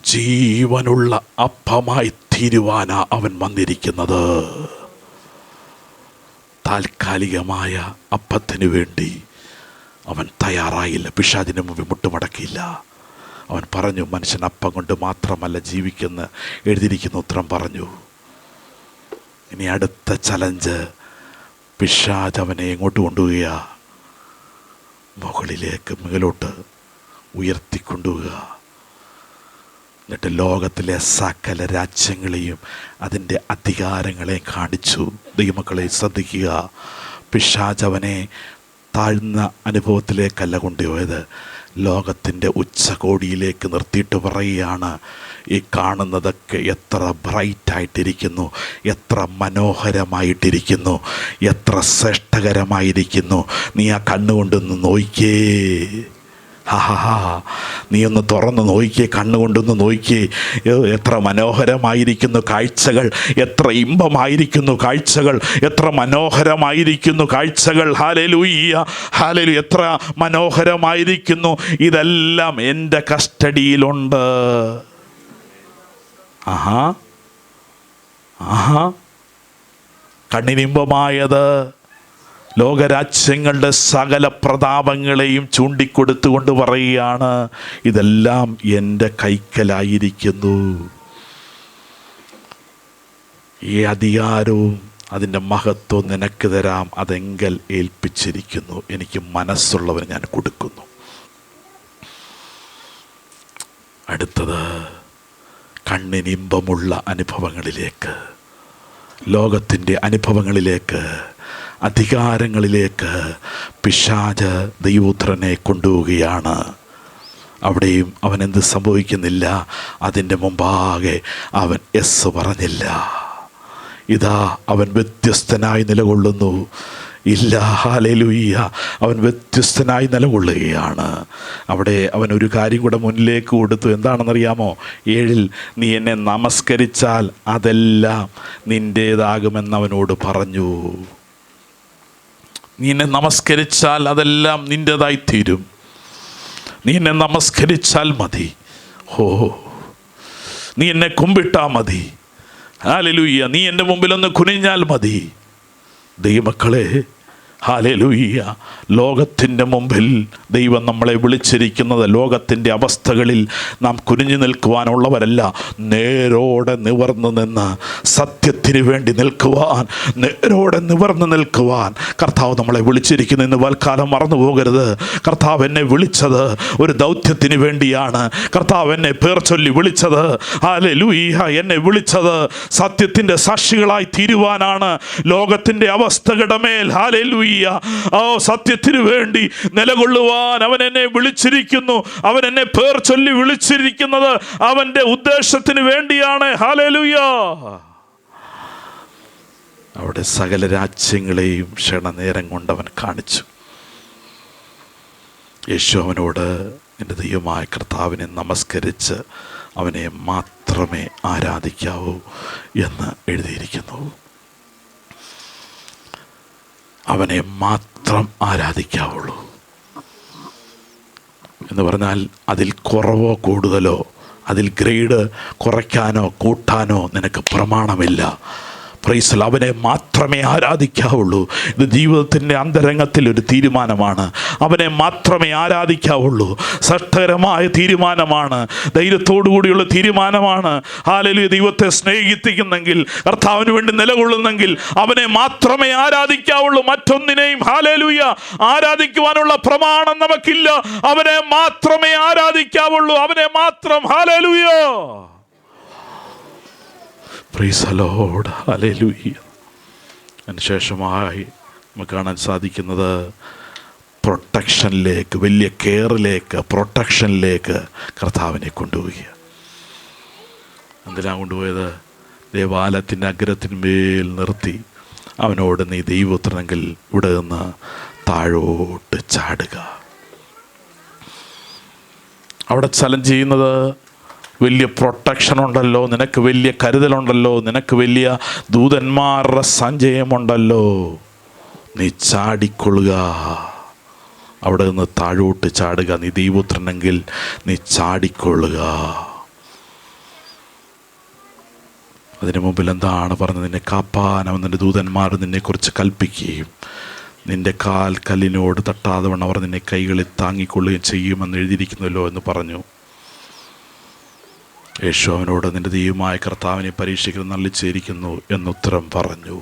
ജീവനുള്ള അപ്പമായി തീരുവാനാ അവൻ വന്നിരിക്കുന്നത്. താൽക്കാലികമായ അപ്പത്തിന് വേണ്ടി അവൻ തയ്യാറായില്ല. പിശാചിന് മുമ്പിൽ മുട്ടുമടക്കിയില്ല. അവൻ പറഞ്ഞു, മനുഷ്യൻ അപ്പം കൊണ്ട് മാത്രമല്ല ജീവിക്കുന്ന എഴുതിയിരിക്കുന്ന ഉത്തരം പറഞ്ഞു. ഇനി അടുത്ത ചലഞ്ച്, പിശാച് അവനെ എങ്ങോട്ട് കൊണ്ടുപോവുക? മുകളിലോട്ട് ഉയർത്തിക്കൊണ്ടുപോവുക. എന്നിട്ട് ലോകത്തിലെ സകല രാജ്യങ്ങളെയും അതിൻ്റെ അധികാരങ്ങളെയും കാണിച്ചു. ദൈവമക്കളെ ശ്രദ്ധിക്കുക, പിശാച് അവനെ താഴ്ന്ന അനുഭവത്തിലേക്കല്ല കൊണ്ടുപോയത്, ലോകത്തിൻ്റെ ഉച്ചകോടിയിലേക്ക് നിർത്തിയിട്ട് പറയുകയാണ്, ഈ കാണുന്നതൊക്കെ എത്ര ബ്രൈറ്റായിട്ടിരിക്കുന്നു, എത്ര മനോഹരമായിട്ടിരിക്കുന്നു, എത്ര ശ്രേഷ്ഠകരമായിരിക്കുന്നു. നീ ആ കണ്ണുകൊണ്ടൊന്ന് നോക്കിയേ, നീ ഒന്ന് തുറന്ന് നോക്കിയേ, കണ്ണുകൊണ്ടൊന്ന് നോക്കിയേ, എത്ര മനോഹരമായിരിക്കുന്നു കാഴ്ചകൾ, എത്ര ഇമ്പമായിരിക്കുന്നു കാഴ്ചകൾ, എത്ര മനോഹരമായിരിക്കുന്നു കാഴ്ചകൾ. ഹല്ലേലൂയ, ഹല്ലേലൂയ, എത്ര മനോഹരമായിരിക്കുന്നു. ഇതെല്ലാം എൻ്റെ കസ്റ്റഡിയിലുണ്ട്. കണ്ണിനിമ്പമായത് ലോകരാജ്യങ്ങളുടെ സകല പ്രതാപങ്ങളെയും ചൂണ്ടിക്കൊടുത്തുകൊണ്ട് പറയുകയാണ്, ഇതെല്ലാം എൻ്റെ കൈക്കലായിരിക്കുന്നു. ഈ അധികാരവും അതിൻ്റെ മഹത്വം നിനക്ക് തരാം, അതെങ്കൽ ഏൽപ്പിച്ചിരിക്കുന്നു. എനിക്ക് മനസ്സുള്ളവന് ഞാൻ കൊടുക്കുന്നു. അടുത്തത് കണ്ണിനിമ്പമുള്ള അനുഭവങ്ങളിലേക്ക്, ലോകത്തിൻ്റെ അനുഭവങ്ങളിലേക്ക്, അധികാരങ്ങളിലേക്ക് പിശാച് ദൈവപുത്രനെ കൊണ്ടുപോവുകയാണ്. അവിടെയും അവൻ എന്ത് സംഭവിക്കുന്നില്ല? അതിൻ്റെ മുമ്പാകെ അവൻ എസ് പറഞ്ഞില്ല. ഇതാ അവൻ വ്യത്യസ്തനായി നിലകൊള്ളുന്നു. ഇല്ല, ഹല്ലേലൂയ, അവൻ വ്യത്യസ്തനായി നിലകൊള്ളുകയാണ്. അവിടെ അവൻ ഒരു കാര്യം കൂടെ മുന്നിലേക്ക് കൊടുത്തു. എന്താണെന്നറിയാമോ? 7 നീ എന്നെ നമസ്കരിച്ചാൽ അതെല്ലാം നിൻ്റേതാകുമെന്ന് അവനോട് പറഞ്ഞു. നീ എന്നെ നമസ്കരിച്ചാൽ അതെല്ലാം നിൻ്റേതായിത്തീരും. നീ എന്നെ നമസ്കരിച്ചാൽ മതി. നീ എന്നെ കുമ്പിട്ടാൽ മതി. ഹല്ലേലൂയ, നീ എൻ്റെ മുമ്പിലൊന്ന് കുനിഞ്ഞാൽ മതി. ദൈവമക്കളെ, ഹല്ലേലൂയ, ലോകത്തിൻ്റെ മുമ്പിൽ ദൈവം നമ്മളെ വിളിച്ചിരിക്കുന്നത് ലോകത്തിൻ്റെ അവസ്ഥകളിൽ നാം കുനിഞ്ഞു നിൽക്കുവാനുള്ളവരല്ല, നേരോടെ നിവർന്നു നിന്ന് സത്യത്തിന് വേണ്ടി നിൽക്കുവാൻ, നേരോടെ നിവർന്നു നിൽക്കുവാൻ കർത്താവ് നമ്മളെ വിളിച്ചിരിക്കുന്നു. ഇന്ന് വൽക്കാലം മറന്നു പോകരുത്. കർത്താവ് എന്നെ വിളിച്ചത് ഒരു ദൗത്യത്തിന് വേണ്ടിയാണ്. കർത്താവ് എന്നെ പേർ ചൊല്ലി വിളിച്ചത്, ഹല്ലേലൂയ, എന്നെ വിളിച്ചത് സത്യത്തിൻ്റെ സാക്ഷികളായി തീരുവാനാണ്. ലോകത്തിൻ്റെ അവസ്ഥകളുടെ മേൽ, ഹല്ലേലൂയ, സത്യ സത്യത്തിനു വേണ്ടി നിലകൊള്ളുവാൻ അവൻ എന്നെ വിളിച്ചിരിക്കുന്നു. അവൻ എന്നെ പേർ ചൊല്ലി വിളിച്ചിരിക്കുന്നത് അവൻ്റെ ഉദ്ദേശത്തിന് വേണ്ടിയാണ്. ഹല്ലേലൂയ. അവിടെ സകല രാജ്യങ്ങളെയും ക്ഷണനേരം കൊണ്ടവൻ കാണിച്ചു. യേശു അവനോട് എൻ്റെ ദൈവമായ കർത്താവിനെ നമസ്കരിച്ച് അവനെ മാത്രമേ ആരാധിക്കാവൂ എന്ന് എഴുതിയിരിക്കുന്നു. അവനെ മാത്രം ആരാധിക്കാവുള്ളൂ എന്ന് പറഞ്ഞാൽ അതിൽ കുറവോ കൂടുതലോ, അതിൽ ഗ്രേഡ് കുറയ്ക്കാനോ കൂട്ടാനോ നിനക്ക് പ്രമാണമില്ല. പ്രൈസ്, അവനെ മാത്രമേ ആരാധിക്കാവുള്ളൂ. ഇത് ജീവിതത്തിൻ്റെ അന്തരംഗത്തിൽ ഒരു തീരുമാനമാണ്. അവനെ മാത്രമേ ആരാധിക്കാവുള്ളൂ. ശ്രേഷ്ഠകരമായ തീരുമാനമാണ്, ധൈര്യത്തോടു കൂടിയുള്ള തീരുമാനമാണ്. ഹല്ലേലൂയ. ദൈവത്തെ സ്നേഹിക്കുന്നെങ്കിൽ, കർത്താവിന് വേണ്ടി നിലകൊള്ളുന്നെങ്കിൽ അവനെ മാത്രമേ ആരാധിക്കാവുള്ളൂ. മറ്റൊന്നിനെയും ഹല്ലേലൂയ ആരാധിക്കുവാനുള്ള പ്രമാണം നമുക്കില്ല. അവനെ മാത്രമേ ആരാധിക്കാവുള്ളൂ. അവനെ മാത്രം. Hallelujah. Praise the lord. Hallelujah. അതിനുശേഷമായി നമുക്ക് കാണാൻ സാധിക്കുന്നത് പ്രൊട്ടക്ഷനിലേക്ക്, വലിയ കെയറിലേക്ക്, പ്രൊട്ടക്ഷനിലേക്ക് കർത്താവിനെ കൊണ്ടുപോയി. എന്തിനാണ് കൊണ്ടുപോയത്? ദേവാലയത്തിൻ്റെ അഗ്രത്തിന്മേൽ നിർത്തി അവനോട്, നീ ദൈവപുത്രനെങ്കിൽ ഇവിടെ നിന്ന് താഴോട്ട് ചാടുക. അവിടെ ചലഞ്ച് ചെയ്യുന്നത്, വലിയ പ്രൊട്ടക്ഷൻ ഉണ്ടല്ലോ നിനക്ക്, വലിയ കരുതലുണ്ടല്ലോ നിനക്ക്, വലിയ ദൂതന്മാരുടെ സഞ്ചയമുണ്ടല്ലോ, നീ ചാടിക്കൊള്ളുക, അവിടെ നിന്ന് താഴോട്ട് ചാടുക. നീ ദൈവപുത്രനെങ്കിൽ നീ ചാടിക്കൊള്ളുക. അതിനു മുമ്പിൽ എന്താണ് പറഞ്ഞത്? നിന്നെ കാപ്പാൻ അവൻ നിൻ്റെ ദൂതന്മാർ നിന്നെക്കുറിച്ച് കൽപ്പിക്കുകയും നിൻ്റെ കാൽ കല്ലിനോട് തട്ടാതെ വണ്ണം അവർ നിന്നെ കൈകളിൽ താങ്ങിക്കൊള്ളുകയും ചെയ്യുമെന്ന് എഴുതിയിരിക്കുന്നല്ലോ എന്ന് പറഞ്ഞു. യേശു അവനോട്, നിൻ്റെ ദൈവമായ കർത്താവിനെ പരീക്ഷിക്കുന്നത് നല്ലിച്ചിരിക്കുന്നു എന്നുത്തരം പറഞ്ഞു.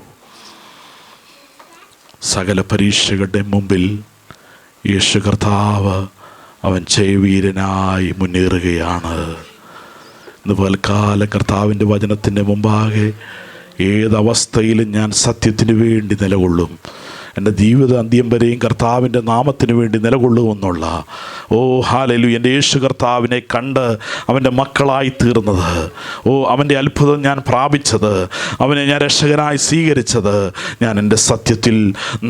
സകല പരീക്ഷകളുടെ മുമ്പിൽ യേശു കർത്താവ് അവൻ ജയവീരനായി മുന്നേറുകയാണ്. ഇന്ന് പൽക്കാല കർത്താവിൻ്റെ വചനത്തിൻ്റെ മുമ്പാകെ ഏതവസ്ഥയിലും ഞാൻ സത്യത്തിന് വേണ്ടി നിലകൊള്ളും, എൻ്റെ ജീവിത അന്ത്യം വരെയും കർത്താവിൻ്റെ നാമത്തിന് വേണ്ടി നിലകൊള്ളുമെന്നുള്ള, ഓ ഹല്ലേലൂയ, എൻ്റെ യേശു കർത്താവിനെ കണ്ട് അവൻ്റെ മക്കളായി തീർന്നത്, ഓ അവൻ്റെ അത്ഭുതം ഞാൻ പ്രാപിച്ചത്, അവനെ ഞാൻ രക്ഷകനായി സ്വീകരിച്ചത്, ഞാൻ എൻ്റെ സത്യത്തിൽ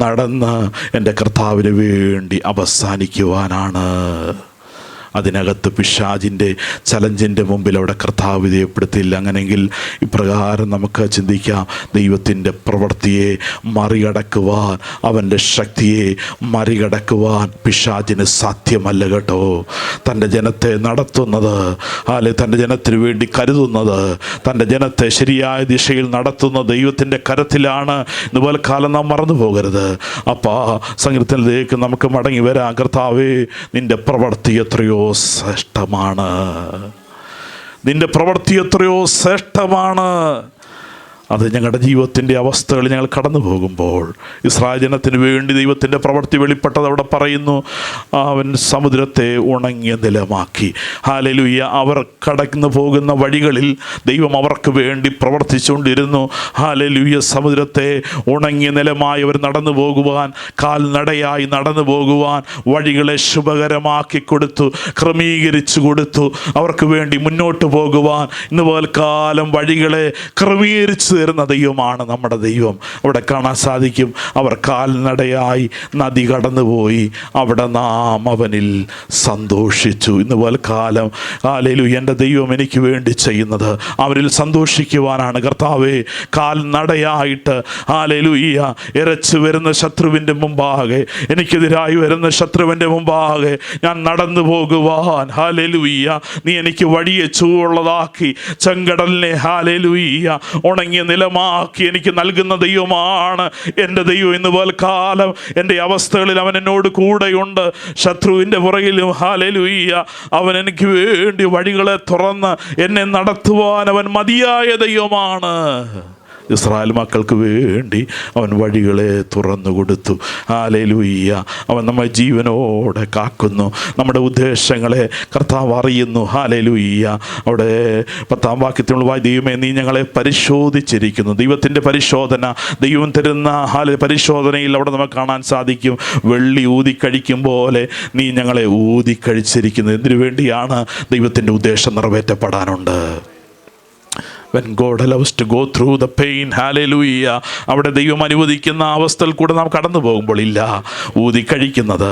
നടന്ന് എൻ്റെ കർത്താവിന് വേണ്ടി അവസാനിക്കുവാനാണ്. അതിനകത്ത് പിശാചിൻ്റെ ചലഞ്ചിൻ്റെ മുമ്പിൽ അവിടെ കർത്താവ് വിധേയപ്പെടുത്തിയില്ല. അങ്ങനെയെങ്കിൽ ഇപ്രകാരം നമുക്ക് ചിന്തിക്കാം, ദൈവത്തിൻ്റെ പ്രവൃത്തിയെ മറികടക്കുവാൻ, അവൻ്റെ ശക്തിയെ മറികടക്കുവാൻ പിശാചിന് സാധ്യമല്ല കേട്ടോ. തൻ്റെ ജനത്തെ നടത്തുന്നത്, അല്ലെ തൻ്റെ ജനത്തിന് വേണ്ടി കരുതുന്നത്, തൻ്റെ ജനത്തെ ശരിയായ ദിശയിൽ നടത്തുന്ന ദൈവത്തിൻ്റെ കരത്തിലാണ്. ഇതുപോലെ കാലം നാം മറന്നു പോകരുത്. അപ്പോൾ സങ്കീർത്തനത്തിലേക്ക് നമുക്ക് മടങ്ങി വരാം. കർത്താവേ, നിൻ്റെ പ്രവൃത്തി എത്രയോ ശ്രേഷ്ഠമാണ്, നിന്റെ പ്രവൃത്തി എത്രയോ ശ്രേഷ്ഠമാണ്. അത് ഞങ്ങളുടെ ജീവിതത്തിൻ്റെ അവസ്ഥകൾ ഞങ്ങൾ കടന്നു പോകുമ്പോൾ, ഇസ്രായേൽ ജനത്തിന് വേണ്ടി ദൈവത്തിൻ്റെ പ്രവൃത്തി വെളിപ്പെട്ടത് അവിടെ പറയുന്നു. അവൻ സമുദ്രത്തെ ഉണങ്ങിയ നിലമാക്കി. ഹല്ലേലൂയ. അവർ കടന്നു പോകുന്ന വഴികളിൽ ദൈവം അവർക്ക് വേണ്ടി പ്രവർത്തിച്ചുകൊണ്ടിരുന്നു. ഹല്ലേലൂയ. സമുദ്രത്തെ ഉണങ്ങിയ നിലമായി അവർ നടന്നു പോകുവാൻ, കാൽനടയായി നടന്നു പോകുവാൻ വഴികളെ ശുഭകരമാക്കി കൊടുത്തു, ക്രമീകരിച്ചു കൊടുത്തു. അവർക്ക് വേണ്ടി മുന്നോട്ട് പോകുവാൻ ഇന്ന് പോൽക്കാലം വഴികളെ ക്രമീകരിച്ചു തരുന്ന ദൈവമാണ് നമ്മുടെ ദൈവം. അവിടെ കാണാൻ സാധിക്കും, അവർ കാൽനടയായി നദി കടന്നുപോയി, അവിടെ നാം അവനിൽ സന്തോഷിച്ചു. ഇന്ന് പോൽക്കാലം ഹല്ലേലൂയ, എൻ്റെ ദൈവം എനിക്ക് വേണ്ടി ചെയ്യുന്നത് അവരിൽ സന്തോഷിക്കുവാനാണ്. കർത്താവേ, കാൽനടയായിട്ട് ഹല്ലേലൂയ ഇരച്ചു വരുന്ന ശത്രുവിൻ്റെ മുമ്പാകെ, എനിക്കെതിരായി വരുന്ന ശത്രുവിൻ്റെ മുമ്പാകെ ഞാൻ നടന്നു പോകുവാൻ, ഹല്ലേലൂയ, നീ എനിക്ക് വഴിയെ ചൂടുള്ളതാക്കി, ചെങ്കടലിനെ ഹല്ലേലൂയ ഉണങ്ങിയ നിലമാക്കി എനിക്ക് നൽകുന്ന ദൈവമാണ് എൻ്റെ ദൈവം. ഇന്ന് പോൽക്കാലം എൻ്റെ അവസ്ഥകളിൽ അവൻ എന്നോട് കൂടെയുണ്ട്. ശത്രുവിൻ്റെ പുറകിലും ഹല്ലേലൂയ അവൻ എനിക്ക് വേണ്ടി വഴികളെ തുറന്ന് എന്നെ നടത്തുവാൻ അവൻ മതിയായ ദൈവമാണ്. ഇസ്രായേൽ മക്കൾക്ക് വേണ്ടി അവൻ വഴികളെ തുറന്നു കൊടുത്തു. ഹല്ലേലൂയ. അവൻ നമ്മെ ജീവനോടെ കാക്കുന്നു. നമ്മുടെ ഉദ്ദേശങ്ങളെ കർത്താവ് അറിയുന്നു. ഹല്ലേലൂയ. അവിടെ 10-ാം വാക്യത്തിലുള്ള ദൈവമേ നീ ഞങ്ങളെ പരിശോധിച്ചിരിക്കുന്നു. ദൈവത്തിൻ്റെ പരിശോധന, ദൈവം തരുന്ന പരിശോധനയിൽ അവിടെ നമുക്ക് കാണാൻ സാധിക്കും. വെള്ളി ഊതിക്കഴിക്കും പോലെ നീ ഞങ്ങളെ ഊതിക്കഴിച്ചിരിക്കുന്നു. എന്തിനു വേണ്ടിയാണ്? ദൈവത്തിൻ്റെ ഉദ്ദേശം നിറവേറ്റപ്പെടാനുണ്ട്. When God allows to go through the pain, hallelujah, അവിടെ ദൈവം അനുവദിക്കുന്ന അവസ്ഥയിൽ കൂടെ നാം കടന്നു പോകുമ്പോൾ ഇല്ല, ഊതിക്കഴിക്കുന്നത്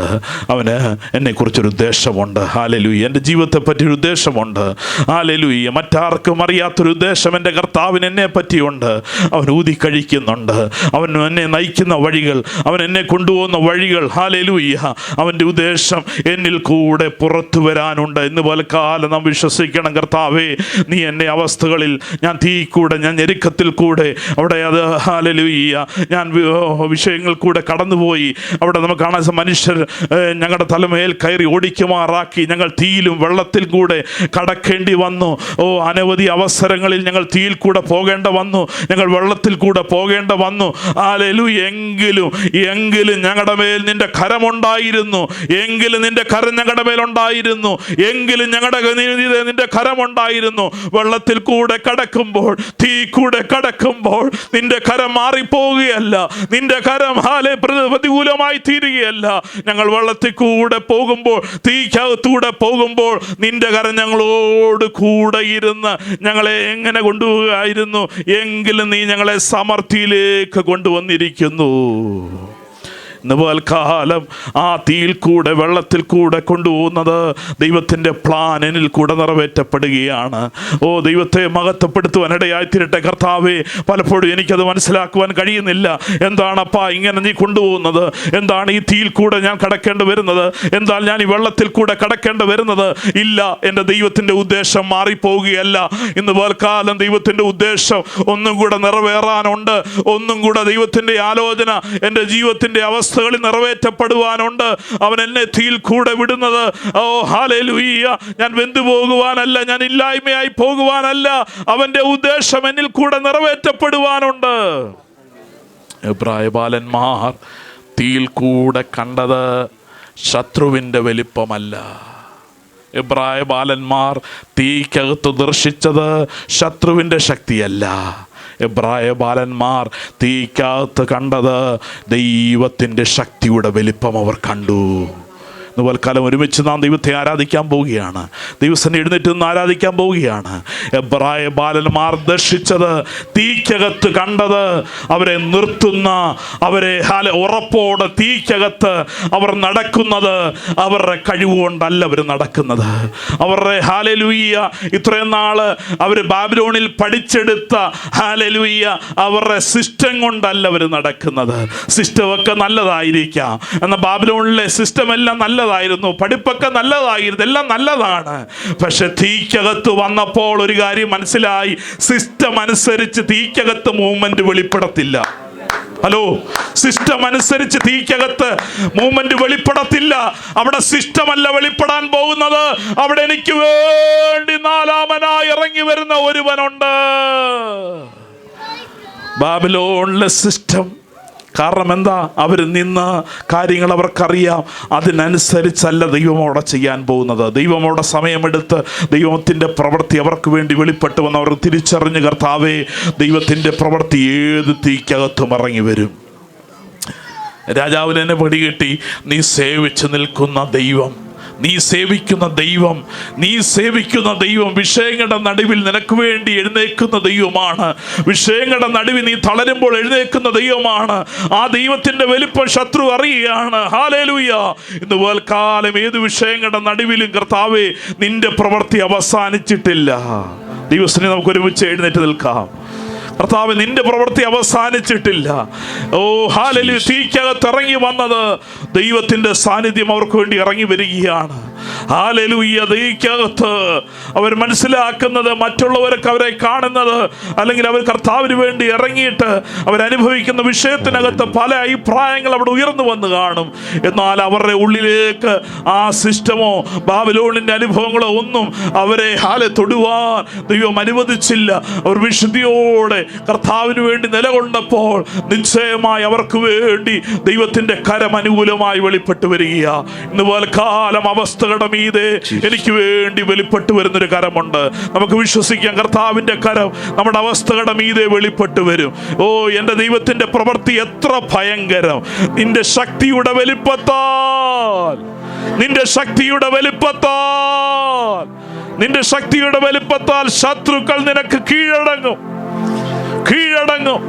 അവന് എന്നെക്കുറിച്ചൊരു ഉദ്ദേശമുണ്ട്. ഹല്ലേലൂയ. എൻ്റെ ജീവിതത്തെ പറ്റിയൊരു ഉദ്ദേശമുണ്ട്. ഹല്ലേലൂയ. മറ്റാർക്കും അറിയാത്തൊരു ഉദ്ദേശം എൻ്റെ കർത്താവിന് എന്നെ പറ്റിയുണ്ട്. അവൻ ഊതിക്കഴിക്കുന്നുണ്ട്. അവൻ എന്നെ നയിക്കുന്ന വഴികൾ, അവൻ എന്നെ കൊണ്ടുപോകുന്ന വഴികൾ, ഹല്ലേലൂയ, അവൻ്റെ ഉദ്ദേശം എന്നിൽ കൂടെ പുറത്തു വരാനുണ്ട്. ഇന്ന് പോലെ കാലം നാം വിശ്വസിക്കണം. കർത്താവേ, നീ എന്നെ അവസ്ഥകളിൽ, ഞാൻ തീ കൂടെ, ഞാൻ ഞെരുക്കത്തിൽ കൂടെ, അവിടെ അത് ഹല്ലേലൂയ, ഞാൻ വിഷയങ്ങൾ കൂടെ കടന്നുപോയി. അവിടെ നമുക്ക് കാണാൻ മനുഷ്യർ ഞങ്ങളുടെ തലമേൽ കയറി ഓടിക്കുമാറാക്കി. ഞങ്ങൾ തീയിലും വെള്ളത്തിൽ കൂടെ കടക്കേണ്ടി വന്നു. അനവധി അവസരങ്ങളിൽ ഞങ്ങൾ തീയിൽ കൂടെ പോകേണ്ട വന്നു, ഞങ്ങൾ വെള്ളത്തിൽ കൂടെ പോകേണ്ട വന്നു. ഹല്ലേലൂയ. എങ്കിലും ഞങ്ങളുടെ മേൽ നിന്റെ കരമുണ്ടായിരുന്നു. എങ്കിലും നിന്റെ കരം ഞങ്ങളുടെ മേലുണ്ടായിരുന്നു. എങ്കിലും നിന്റെ കരമുണ്ടായിരുന്നു. വെള്ളത്തിൽ കൂടെ കടക്കുമ്പോൾ, തീ കൂടെ കടക്കുമ്പോൾ നിന്റെ കരം മാറിപ്പോവുകയല്ല, നിന്റെ കരം പ്രതികൂലമായി തീരുകയല്ല. ഞങ്ങൾ വെള്ളത്തിൽ കൂടെ പോകുമ്പോൾ, തീക്കകത്തൂടെ പോകുമ്പോൾ നിന്റെ കരം ഞങ്ങളോട് കൂടെ ഇരുന്ന് ഞങ്ങളെ എങ്ങനെ കൊണ്ടുപോകുകയായിരുന്നു. എങ്കിലും നീ ഞങ്ങളെ സമൃദ്ധിയിലേക്ക് കൊണ്ടുവന്നിരിക്കുന്നു. കാലം ആ തീയിൽ കൂടെ, വെള്ളത്തിൽ കൂടെ കൊണ്ടുപോകുന്നത് ദൈവത്തിൻ്റെ പ്ലാൻ എന്നിൽ കൂടെ നിറവേറ്റപ്പെടുകയാണ്. ദൈവത്തെ മഹത്വപ്പെടുത്തുവാൻ ഇടയായിത്തീരട്ടെ. കർത്താവേ, പലപ്പോഴും എനിക്കത് മനസ്സിലാക്കുവാൻ കഴിയുന്നില്ല. എന്താണപ്പാ ഇങ്ങനെ നീ കൊണ്ടുപോകുന്നത്? എന്താണ് ഈ തീയിൽ കൂടെ ഞാൻ കടക്കേണ്ടി വരുന്നത്? എന്താണ് ഞാൻ ഈ വെള്ളത്തിൽ കൂടെ കടക്കേണ്ടി വരുന്നത്? ഇല്ല, എൻ്റെ ദൈവത്തിൻ്റെ ഉദ്ദേശം മാറിപ്പോവുകയല്ല. ഇന്ന് കാലം ദൈവത്തിൻ്റെ ഉദ്ദേശം ഒന്നും കൂടെ നിറവേറാനുണ്ട്. ഒന്നും കൂടെ ദൈവത്തിൻ്റെ ആലോചന എൻ്റെ ജീവിതത്തിൻ്റെ അവസ്ഥ നിറവേറ്റപ്പെടുവാനുണ്ട്. അവൻ എന്നെ തീയിൽ കൂടെ വിടുന്നത് ഹല്ലേലൂയ, ഞാൻ വെന്തു പോകുവാനല്ല, ഞാൻ ഇല്ലായ്മയായി പോകുവാനല്ല. അവന്റെ ഉദ്ദേശം എന്നിൽ കൂടെ നിറവേറ്റപ്പെടുവാനുണ്ട്. എബ്രായ ബാലന്മാർ തീയിൽ കൂടെ കണ്ടത് ശത്രുവിൻ്റെ വലിപ്പമല്ല. എബ്രായ ബാലന്മാർ തീക്കകത്ത് ദർശിച്ചത് ശത്രുവിൻ്റെ ശക്തിയല്ല. എബ്രായ ബാലന്മാർ തീക്കകത്ത് കണ്ടത് ദൈവത്തിൻ്റെ ശക്തിയുടെ വലിപ്പം അവർ കണ്ടു. കാലം ഒരുമിച്ച് നാം ദൈവത്തെ ആരാധിക്കാൻ പോവുകയാണ്. ദൈവസന്നെ എഴുന്നേറ്റ് നിന്ന് ആരാധിക്കാൻ പോവുകയാണ്. എബ്രായ ബാലന്മാർ ദർശിച്ചത്, തീക്കകത്ത് കണ്ടത്, അവരെ നിർത്തുന്ന, അവരെ ഉറപ്പോടെ തീക്കകത്ത് അവർ നടക്കുന്നത് അവരുടെ കഴിവുകൊണ്ടല്ല അവർ നടക്കുന്നത്. അവരുടെ ഹല്ലേലൂയ ഇത്രയും നാള് അവർ ബാബിലോണിൽ പഠിച്ചെടുത്ത ഹല്ലേലൂയ അവരുടെ സിസ്റ്റം കൊണ്ടല്ല അവർ നടക്കുന്നത്. സിസ്റ്റമൊക്കെ നല്ലതായിരിക്കാം, എന്നാൽ ബാബിലോണിലെ സിസ്റ്റം എല്ലാം നല്ലതായിരുന്നു, പഠിപ്പൊക്കെ നല്ലതായിരുന്നു, എല്ലാം നല്ലതാണ്. പക്ഷെ തീക്കകത്ത് വന്നപ്പോൾ ഒരു കാര്യം മനസ്സിലായി, സിസ്റ്റം അനുസരിച്ച് തീക്കകത്ത് മൂവ്മെന്റ് വെളിപ്പെടത്തില്ല. ഹലോ, സിസ്റ്റം അനുസരിച്ച് തീക്കകത്ത് മൂവ്മെന്റ് വെളിപ്പെടത്തില്ല. അവിടെ സിസ്റ്റമല്ല വെളിപ്പെടാൻ പോകുന്നത്. അവിടെ എനിക്ക് വേണ്ടി നാലാമനായി ഇറങ്ങി വരുന്ന ഒരുവനുണ്ട്. ബാബിലോണിലെ സിസ്റ്റം കാരണം എന്താ? അവർ നിന്ന കാര്യങ്ങൾ അവർക്കറിയാം. അതിനനുസരിച്ചല്ല ദൈവം അവിടെ ചെയ്യാൻ പോകുന്നത്. ദൈവം അവിടെ സമയമെടുത്ത് ദൈവത്തിൻ്റെ പ്രവൃത്തി അവർക്ക് വേണ്ടി വെളിപ്പെട്ടു വന്ന് അവർ തിരിച്ചറിഞ്ഞ്, കർത്താവേ, ദൈവത്തിൻ്റെ പ്രവൃത്തി ഏത് തീക്കകത്തും ഇറങ്ങി വരും. രാജാവിനെ പിടികിട്ടി, നീ സേവിച്ച് നിൽക്കുന്ന ദൈവം, നീ സേവിക്കുന്ന ദൈവം, നീ സേവിക്കുന്ന ദൈവം വിഷയങ്ങളുടെ നടുവിൽ നിനക്ക് വേണ്ടി എഴുന്നേൽക്കുന്ന ദൈവമാണ്. വിഷയങ്ങളുടെ നടുവിൽ നീ തളരുമ്പോൾ എഴുന്നേൽക്കുന്ന ദൈവമാണ്. ആ ദൈവത്തിന്റെ വലിപ്പം ശത്രു അറിയുകയാണ്. ഹല്ലേലൂയ. ഇന്ന് കാലം ഏത് വിഷയങ്ങളുടെ നടുവിലും കർത്താവേ, നിന്റെ പ്രവൃത്തി അവസാനിച്ചിട്ടില്ല. ദൈവത്തിനെ നമുക്ക് ഒരുമിച്ച് എഴുന്നേറ്റ് നിൽക്കാം. കർത്താവ്, നിന്റെ പ്രവൃത്തി അവസാനിച്ചിട്ടില്ല. ഹല്ലേലൂയ. തീക്കകത്ത് ഇറങ്ങി വന്നത് ദൈവത്തിന്റെ സാന്നിധ്യം അവർക്ക് വേണ്ടി ഇറങ്ങി വരികയാണ്. ഹല്ലേലൂയ. ദൈവത്തിനകത്ത് അവർ മനസ്സിലാക്കുന്നത്, മറ്റുള്ളവരൊക്കെ അവരെ കാണുന്നത്, അല്ലെങ്കിൽ അവർ കർത്താവിന് വേണ്ടി ഇറങ്ങിയിട്ട് അവരനുഭവിക്കുന്ന വിഷയത്തിനകത്ത് പല അഭിപ്രായങ്ങൾ അവിടെ ഉയർന്നു വന്ന് കാണും. എന്നാൽ അവരുടെ ഉള്ളിലേക്ക് ആ സിസ്റ്റമോ ബാബിലോണിന്റെ അനുഭവങ്ങളോ ഒന്നും അവരെ തൊടുവാൻ ദൈവം അനുവദിച്ചില്ല. അവർ വിശുദ്ധിയോടെ കർത്താവിന് വേണ്ടി നിലകൊണ്ടപ്പോൾ നിശ്ചയമായി അവർക്ക് വേണ്ടി ദൈവത്തിന്റെ കരം അനുകൂലമായി വെളിപ്പെട്ടു വരിക. ഇന്ന് കാലം അവസ്ഥകളുടെ മീതെ എനിക്ക് വേണ്ടി വെളിപ്പെട്ടു വരുന്നൊരു കരമുണ്ട്. നമുക്ക് വിശ്വസിക്കാം, കർത്താവിന്റെ കരം നമ്മുടെ അവസ്ഥകളുടെ മീതെ വെളിപ്പെട്ടു വരും. ഓ, എൻ്റെ ദൈവത്തിന്റെ പ്രവൃത്തി എത്ര ഭയങ്കരം! നിന്റെ ശക്തിയുടെ വലിപ്പത്താൽ, നിന്റെ ശക്തിയുടെ വലിപ്പത്താൽ, നിന്റെ ശക്തിയുടെ വലിപ്പത്താൽ ശത്രുക്കൾ നിനക്ക് കീഴടങ്ങും, കീഴടങ്ങും.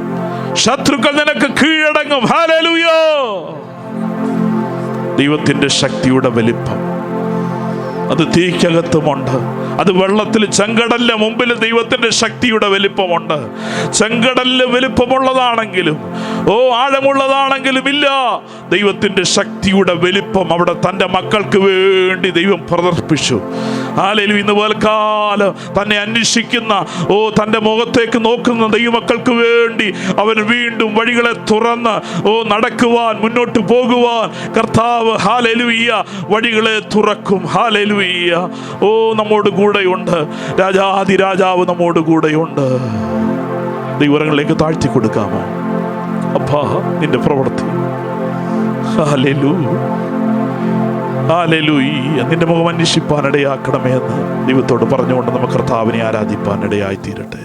ശത്രുക്കൾ നിനക്ക് കീഴടങ്ങും. ഹല്ലേലൂയ. ദൈവത്തിന്റെ ശക്തിയുടെ വലിപ്പം അത് തീക്കകത്തുമുണ്ട്. അത് വെള്ളത്തിൽ, ചെങ്കടലിന്റെ മുമ്പിൽ ദൈവത്തിന്റെ ശക്തിയുടെ വലിപ്പമുണ്ട്. ചെങ്കടലിന് വലിപ്പമുള്ളതാണെങ്കിലും, ആഴമുള്ളതാണെങ്കിലും ഇല്ല, ദൈവത്തിന്റെ ശക്തിയുടെ വലിപ്പം അവിടെ തൻ്റെ മക്കൾക്ക് വേണ്ടി ദൈവം പ്രദർശിപ്പിച്ചു. ഹല്ലേലൂയ. ഇന്ന് കാലം തന്നെ അന്വേഷിക്കുന്ന, തൻ്റെ മുഖത്തേക്ക് നോക്കുന്ന ദൈവമക്കൾക്ക് വേണ്ടി അവൻ വീണ്ടും വഴികളെ തുറന്ന് നടക്കുവാൻ, മുന്നോട്ട് പോകുവാൻ കർത്താവ് ഹല്ലേലൂയ വഴികളെ തുറക്കും. ഹല്ലേലൂയ. നമ്മോട് കൂടെയുണ്ട്. രാജാതിരാജാവ് നമ്മോട് കൂടെയുണ്ട്. ദൈവങ്ങളിലേക്ക് താഴ്ത്തി കൊടുക്കാമോ? അപ്പാ, നിന്റെ പ്രവൃത്തി ഹല്ലേലൂയ, ഹല്ലേലൂയ, നിന്റെ മുഖം അന്വേഷിപ്പാൻ ഇടയാക്കണമേ എന്ന് ദൈവത്തോട് പറഞ്ഞുകൊണ്ട് നമുക്ക് കർത്താവിനെ ആരാധിപ്പാൻ ഇടയായി തീരട്ടെ.